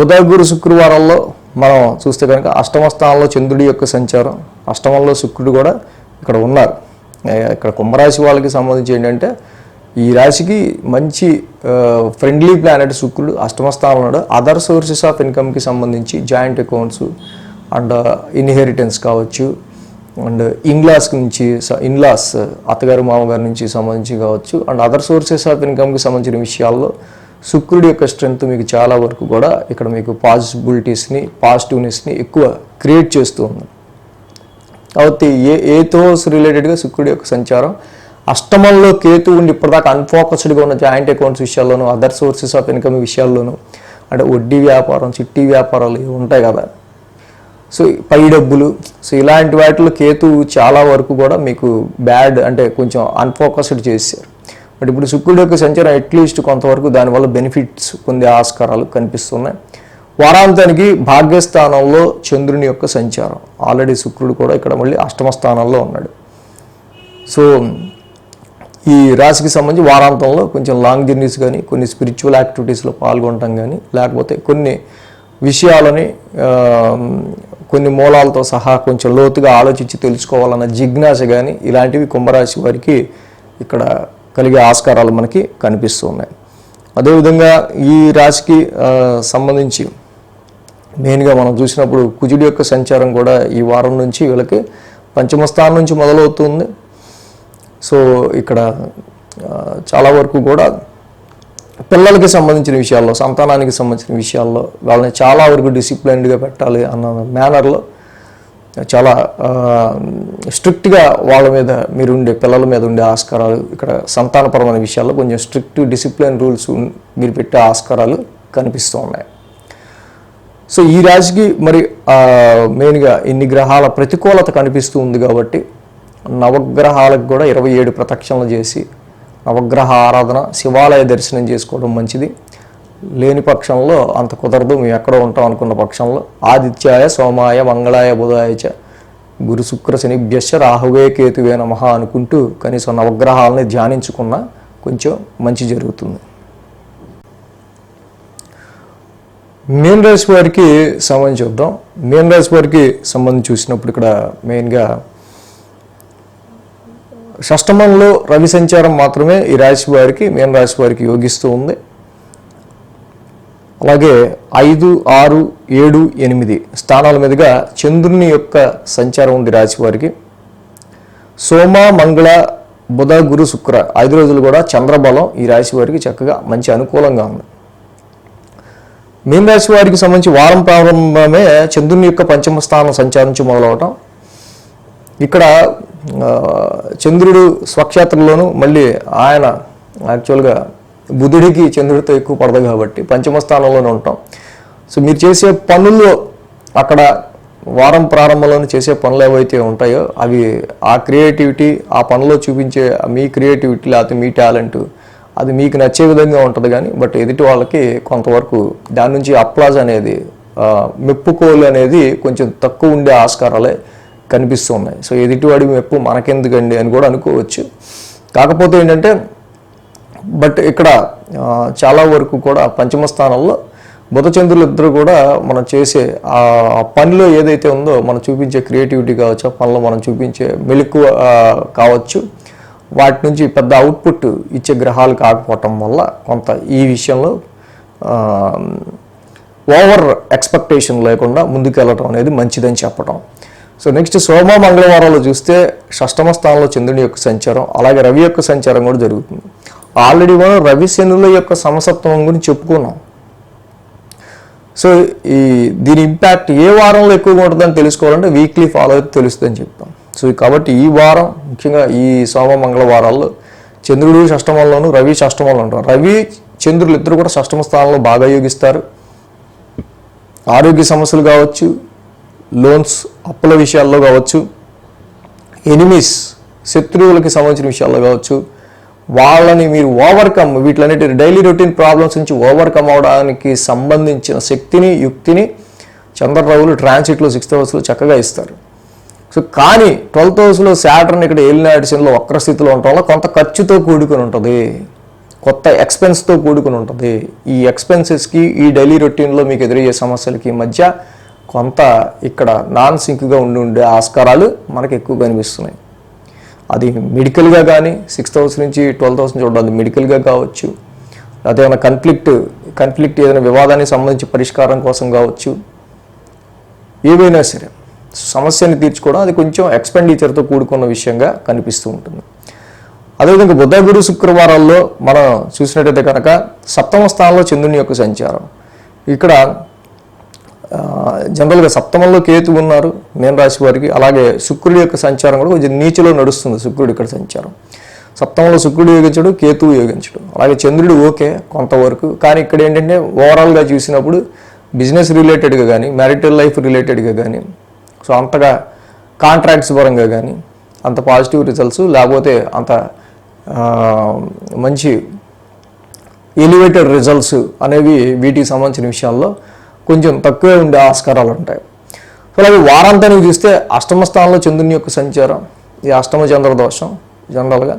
బుధ గురు శుక్రవారాల్లో మనం చూస్తే కనుక అష్టమ స్థానంలో చంద్రుడి యొక్క సంచారం, అష్టమంలో శుక్రుడు కూడా ఇక్కడ ఉన్నారు. ఇక్కడ కుంభరాశి వాళ్ళకి సంబంధించి ఏంటంటే ఈ రాశికి మంచి ఫ్రెండ్లీ ప్లానెట్ శుక్రుడు అష్టమ స్థానంలో ఉన్నాడు. అదర్ సోర్సెస్ ఆఫ్ ఇన్కమ్కి సంబంధించి జాయింట్ అకౌంట్స్ అండ్ ఇన్హెరిటెన్స్ కావచ్చు, అండ్ ఇన్లాస్ అత్తగారు మామగారి నుంచి సంబంధించి కావచ్చు, అండ్ అదర్ సోర్సెస్ ఆఫ్ ఇన్కమ్కి సంబంధించిన విషయాల్లో శుక్రుడి యొక్క స్ట్రెంగ్త్ మీకు చాలా వరకు కూడా ఇక్కడ మీకు పాజిటివ్నెస్ని ఎక్కువ క్రియేట్ చేస్తూ ఉంది. కాబట్టి ఏతో రిలేటెడ్గా శుక్రుడి యొక్క సంచారం, అష్టమంలో కేతు ఉండి ఇప్పటిదాకా అన్ఫోకస్డ్గా ఉన్న జాయింట్ అకౌంట్స్ విషయాల్లోనూ, అదర్ సోర్సెస్ ఆఫ్ ఇన్కమ్ విషయాల్లోనూ, అంటే వడ్డీ వ్యాపారం, చిట్టి వ్యాపారాలు ఉంటాయి కదా, సో పై డబ్బులు, సో ఇలాంటి వాటిలో కేతు చాలా వరకు కూడా మీకు బ్యాడ్, అంటే కొంచెం అన్ఫోకస్డ్ చేశారు. బట్ ఇప్పుడు శుక్రుడి యొక్క సంచారం అట్లీస్ట్ కొంతవరకు దానివల్ల బెనిఫిట్స్ పొందే ఆస్కారాలు కనిపిస్తున్నాయి. వారాంతానికి భాగ్యస్థానంలో చంద్రుని యొక్క సంచారం, ఆల్రెడీ శుక్రుడు కూడా ఇక్కడ మళ్ళీ అష్టమ స్థానంలో ఉన్నాడు. సో ఈ రాశికి సంబంధించి వారాంతంలో కొంచెం లాంగ్ జర్నీస్ కానీ, కొన్ని స్పిరిచువల్ యాక్టివిటీస్లో పాల్గొనటం కానీ, లేకపోతే కొన్ని విషయాలని కొన్ని మూలాలతో సహా కొంచెం లోతుగా ఆలోచించి తెలుసుకోవాలన్న జిజ్ఞాస కానీ, ఇలాంటివి కుంభరాశి వారికి ఇక్కడ కలిగే ఆస్కారాలు మనకి కనిపిస్తూ ఉన్నాయి. అదేవిధంగా ఈ రాశికి సంబంధించి మెయిన్గా మనం చూసినప్పుడు కుజుడి యొక్క సంచారం కూడా ఈ వారం నుంచి వీళ్ళకి పంచమ స్థానం నుంచి మొదలవుతుంది. సో ఇక్కడ చాలా వరకు కూడా పిల్లలకి సంబంధించిన విషయాల్లో, సంతానానికి సంబంధించిన విషయాల్లో వాళ్ళని చాలా వరకు డిసిప్లైన్డ్గా పెట్టాలి అన్న మేనర్లో చాలా స్ట్రిక్ట్గా వాళ్ళ మీద పిల్లల మీద ఉండే ఆస్కారాలు, ఇక్కడ సంతానపరమైన విషయాల్లో కొంచెం స్ట్రిక్ట్ డిసిప్లిన్ రూల్స్ మీరు పెట్టే ఆస్కారాలు కనిపిస్తూ ఉన్నాయి. సో ఈ రాశికి మరి మెయిన్గా ఇన్ని గ్రహాల ప్రతికూలత కనిపిస్తూ ఉంది కాబట్టి నవగ్రహాలకు కూడా 27 ప్రదక్షిణలు చేసి నవగ్రహ ఆరాధన, శివాలయ దర్శనం చేసుకోవడం మంచిది. లేని పక్షంలో అంత కుదరదు, మేము ఎక్కడో ఉంటాం అనుకున్న పక్షంలో ఆదిత్యాయ సోమాయ మంగళాయ బుధాయ చ గురు శుక్ర శనిభ్యశ్చ రాహువే కేతువే నమః అనుకుంటూ కనీసం నవగ్రహాలని ధ్యానించుకున్నా కొంచెం మంచి జరుగుతుంది. మీన రాశి వారికి సంబంధించి చూద్దాం. మీన రాశి వారికి సంబంధించి చూసినప్పుడు ఇక్కడ మెయిన్గా షష్టమంలో రవి సంచారం మాత్రమే ఈ రాశి వారికి, మీన రాశి వారికి యోగిస్తూ ఉంది. అలాగే 5, 6, 7, 8 స్థానాల మీదుగా చంద్రుని యొక్క సంచారం ఉంది రాశి వారికి. సోమ మంగళ బుధ గురు శుక్ర 5 రోజులు కూడా చంద్రబలం ఈ రాశి వారికి చక్కగా మంచి అనుకూలంగా ఉంది. మీన రాశి వారికి సంబంధించి వారం ప్రారంభమే చంద్రుని యొక్క పంచమ స్థానం సంచారించి మొదలవటం. ఇక్కడ చంద్రుడు స్వక్షేత్రంలోను, మళ్ళీ ఆయన యాక్చువల్గా బుధుడికి చంద్రుడితో ఎక్కువ పడదు కాబట్టి పంచమ స్థానంలోనే ఉంటాం. సో మీరు చేసే పనుల్లో అక్కడ వారం ప్రారంభంలోనే చేసే పనులు ఏవైతే ఉంటాయో అవి ఆ క్రియేటివిటీ, ఆ పనిలో చూపించే మీ క్రియేటివిటీ లేకపోతే మీ టాలెంట్ అది మీకు నచ్చే విధంగా ఉంటుంది. కానీ బట్ ఎదుటి వాళ్ళకి కొంతవరకు దాని నుంచి అప్లాజ్ అనేది, మెప్పుకోలు అనేది కొంచెం తక్కువ ఉండే ఆస్కారాలే కనిపిస్తున్నాయి. సో ఎదుటివాడి మెప్పు మనకెందుకండి అని కూడా అనుకోవచ్చు. కాకపోతే ఏంటంటే బట్ ఇక్కడ చాలా వరకు కూడా పంచమ స్థానంలో బుధ చంద్రులు ఇద్దరు కూడా మనం చేసే ఆ పనిలో ఏదైతే ఉందో మనం చూపించే క్రియేటివిటీ కావచ్చు, ఆ పనిలో మనం చూపించే మెలకువ కావచ్చు, వాటి నుంచి పెద్ద అవుట్పుట్ ఇచ్చే గ్రహాలు కాకపోవటం వల్ల కొంత ఈ విషయంలో ఓవర్ ఎక్స్పెక్టేషన్ లేకుండా ముందుకెళ్ళటం అనేది మంచిదని చెప్పటం. సో నెక్స్ట్ సోమ మంగళవారాలు చూస్తే షష్టమ స్థానంలో చంద్రుని యొక్క సంచారం, అలాగే రవి యొక్క సంచారం కూడా జరుగుతుంది. ఆల్రెడీ మనం రవి శనుల యొక్క సమసప్తమం గురించి చెప్పుకున్నాం. సో దీని ఇంపాక్ట్ ఏ వారంలో ఎక్కువగా ఉంటుందని తెలుసుకోవాలంటే వీక్లీ ఫాలో అయితే తెలుస్తుందని చెప్తాం. సో కాబట్టి ఈ వారం ముఖ్యంగా ఈ సోమ మంగళవారాల్లో చంద్రుడు షష్టమంలోను, రవి షష్టమంలో ఉంటారు. రవి చంద్రులు ఇద్దరు కూడా షష్టమ స్థానంలో బాగా యోగిస్తారు. ఆరోగ్య సమస్యలు కావచ్చు, లోన్స్ అప్పుల విషయాల్లో కావచ్చు, ఎనిమీస్ శత్రువులకి సంబంధించిన విషయాల్లో కావచ్చు, వాళ్ళని మీరు ఓవర్కమ్, వీటిలన్నిటి డైలీ రొటీన్ ప్రాబ్లమ్స్ నుంచి ఓవర్కమ్ అవడానికి సంబంధించిన శక్తిని, యుక్తిని చంద్రరావులు ట్రాన్సిట్లో 6th హౌస్లో చక్కగా ఇస్తారు. సో కానీ 12th హౌస్లో శాటర్న్ ఇక్కడ ఏలినాటి శనిలో వక్ర స్థితిలో ఉండటం వల్ల కొంత ఖర్చుతో కూడుకుని ఉంటుంది, కొత్త ఎక్స్పెన్స్తో కూడుకుని ఉంటుంది. ఈ ఎక్స్పెన్సెస్కి ఈ డైలీ రొటీన్లో మీకు ఎదురయ్యే సమస్యలకి మధ్య కొంత ఇక్కడ నాన్ సింక్గా ఉండే ఆస్కారాలు మనకు ఎక్కువ కనిపిస్తున్నాయి. అది మెడికల్గా కానీ 6th హౌస్ నుంచి 12th హౌస్ నుంచి చూడాలి, మెడికల్గా కావచ్చు, అదేమైనా కన్ఫ్లిక్ట్ ఏదైనా వివాదానికి సంబంధించి పరిష్కారం కోసం కావచ్చు, ఏవైనా సరే సమస్యని తీర్చుకోవడం అది కొంచెం ఎక్స్పెండిచర్తో కూడుకున్న విషయంగా కనిపిస్తూ ఉంటుంది. అదేవిధంగా బుధ గురు శుక్రవారాల్లో మనం చూసినట్టయితే కనుక సప్తమ స్థానంలో చంద్రుని యొక్క సంచారం. ఇక్కడ జనరల్గా సప్తమంలో కేతు ఉన్నారు మీన రాశి వారికి, అలాగే శుక్రుడి యొక్క సంచారం కూడా కొంచెం నీచలో నడుస్తుంది. శుక్రుడు ఇక్కడ సంచారం, సప్తమంలో శుక్రుడు యోగించడు, కేతువు యోగించడు, అలాగే చంద్రుడు ఓకే కొంతవరకు. కానీ ఇక్కడ ఏంటంటే ఓవరాల్గా చూసినప్పుడు బిజినెస్ రిలేటెడ్గా కానీ, మ్యారిటల్ లైఫ్ రిలేటెడ్గా కానీ, సో అంతగా కాంట్రాక్ట్స్ పరంగా కానీ అంత పాజిటివ్ రిజల్ట్స్ లేకపోతే అంత మంచి ఎలివేటెడ్ రిజల్ట్స్ అనేవి వీటికి సంబంధించిన విషయాల్లో కొంచెం తక్కువే ఉండే ఆస్కారాలు ఉంటాయి. సో అలాగే వారాంతానికి చూస్తే అష్టమ స్థానంలో చంద్రుని యొక్క సంచారం, ఈ అష్టమ చంద్ర దోషం జనరల్గా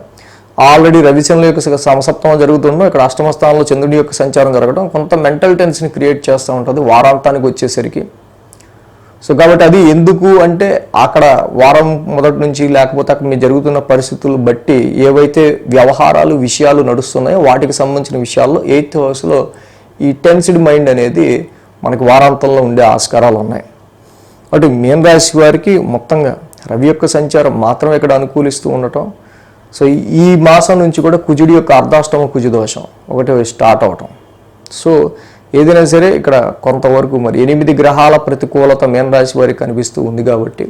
ఆల్రెడీ రవిశనుల యొక్క సమసప్తమం జరుగుతుండో ఇక్కడ అష్టమ స్థానంలో చంద్రుడి యొక్క సంచారం జరగడం కొంత మెంటల్ టెన్షన్ క్రియేట్ చేస్తూ ఉంటుంది వారాంతానికి వచ్చేసరికి. సో కాబట్టి అది ఎందుకు అంటే అక్కడ వారం మొదటి నుంచి లేకపోతే అక్కడ మీరు జరుగుతున్న పరిస్థితులు బట్టి ఏవైతే వ్యవహారాలు విషయాలు నడుస్తున్నాయో వాటికి సంబంధించిన విషయాల్లో 8th హౌస్లో ఈ టెన్స్డ్ మైండ్ అనేది మనకి వారాంతంలో ఉండే ఆస్కారాలు ఉన్నాయి. అటు మీన రాశి వారికి మొత్తంగా రవి యొక్క సంచారం మాత్రమే ఇక్కడ అనుకూలిస్తూ ఉండటం. సో ఈ మాసం నుంచి కూడా కుజుడి యొక్క అర్ధాష్టమ కుజు దోషం ఒకటి స్టార్ట్ అవటం. సో ఏదైనా సరే ఇక్కడ కొంతవరకు మరి 8 గ్రహాల ప్రతికూలత మీన రాశి వారికి కనిపిస్తూ ఉంది కాబట్టి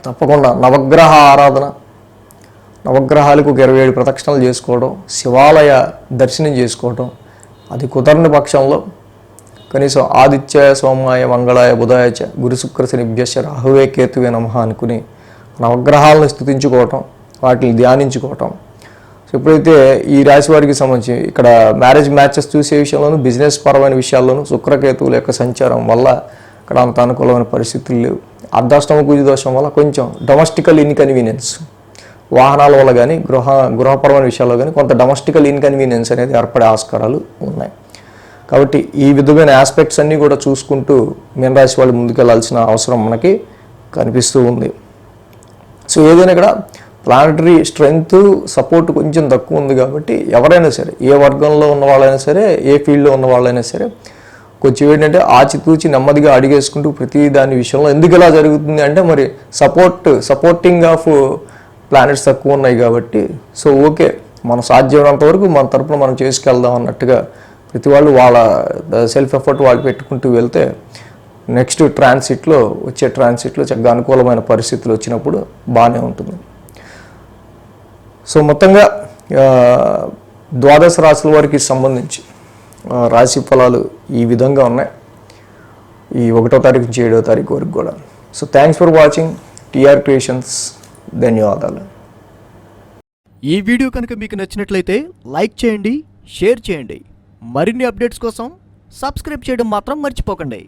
తప్పకుండా నవగ్రహ ఆరాధన, నవగ్రహాలకు ఒక 27 ప్రదక్షిణలు చేసుకోవడం, శివాలయ దర్శనం చేసుకోవడం, అది కుదరని పక్షంలో కనీసం ఆదిత్యాయ సోమాయ మంగళాయ బుధాయ చ గురు శుక్ర శనిభ్యశ్చ రాహువే కేతువే నమః అనుకుని నవగ్రహాలను స్తుతించుకోవటం, వాటిని ధ్యానించుకోవటం. సో ఎప్పుడైతే ఈ రాశి వారికి సంబంధించి ఇక్కడ మ్యారేజ్ మ్యాచెస్ చూసే విషయంలోనూ, బిజినెస్ పరమైన విషయాల్లోనూ శుక్రకేతువుల యొక్క సంచారం వల్ల ఇక్కడ అంత అనుకూలమైన పరిస్థితులు లేవు. అర్ధాష్టమ కుజ దోషం వల్ల కొంచెం డొమెస్టికల్ ఇన్కన్వీనియన్స్, వాహనాల వల్ల కానీ గృహపరమైన విషయాల్లో కానీ కొంత డొమెస్టికల్ ఇన్కన్వీనియన్స్ అనేది ఏర్పడే ఆస్కారాలు ఉన్నాయి. కాబట్టి ఈ విధమైన ఆస్పెక్ట్స్ అన్నీ కూడా చూసుకుంటూ మీన రాశి వాళ్ళు ముందుకెళ్లాల్సిన అవసరం మనకి కనిపిస్తూ ఉంది. సో ఏదైనా ఇక్కడ ప్లానటరీ స్ట్రెంగ్త్ సపోర్ట్ కొంచెం తక్కువ ఉంది కాబట్టి ఎవరైనా సరే, ఏ వర్గంలో ఉన్న వాళ్ళైనా సరే, ఏ ఫీల్డ్లో ఉన్న వాళ్ళైనా సరే కొంచెం ఏంటంటే ఆచితూచి నెమ్మదిగా అడిగేసుకుంటూ ప్రతి దాని విషయంలో ఎందుకు ఇలా జరుగుతుంది అంటే మరి సపోర్టింగ్ ఆఫ్ ప్లానెట్స్ తక్కువ ఉన్నాయి కాబట్టి సో ఓకే మన సాధ్యమైనంత వరకు మన తరపున మనం చేసుకెళ్దాం అన్నట్టుగా ప్రతి వాళ్ళు వాళ్ళ సెల్ఫ్ ఎఫర్ట్ వాళ్ళు పెట్టుకుంటూ వెళ్తే నెక్స్ట్ ట్రాన్సిట్లో చక్కగా అనుకూలమైన పరిస్థితులు వచ్చినప్పుడు బాగానే ఉంటుంది. సో మొత్తంగా ద్వాదశ రాశుల వారికి సంబంధించి రాశి ఫలాలు ఈ విధంగా ఉన్నాయి ఈ 1వ తారీఖు నుంచి 7వ తారీఖు వరకు కూడా. So thanks for watching TR creations. ధన్యవాదాలు. ఈ వీడియో కనుక మీకు నచ్చినట్లయితే లైక్ చేయండి, షేర్ చేయండి. మరిన్ని అప్డేట్స్ కోసం సబ్స్క్రైబ్ చేయడం మాత్రం మర్చిపోకండి.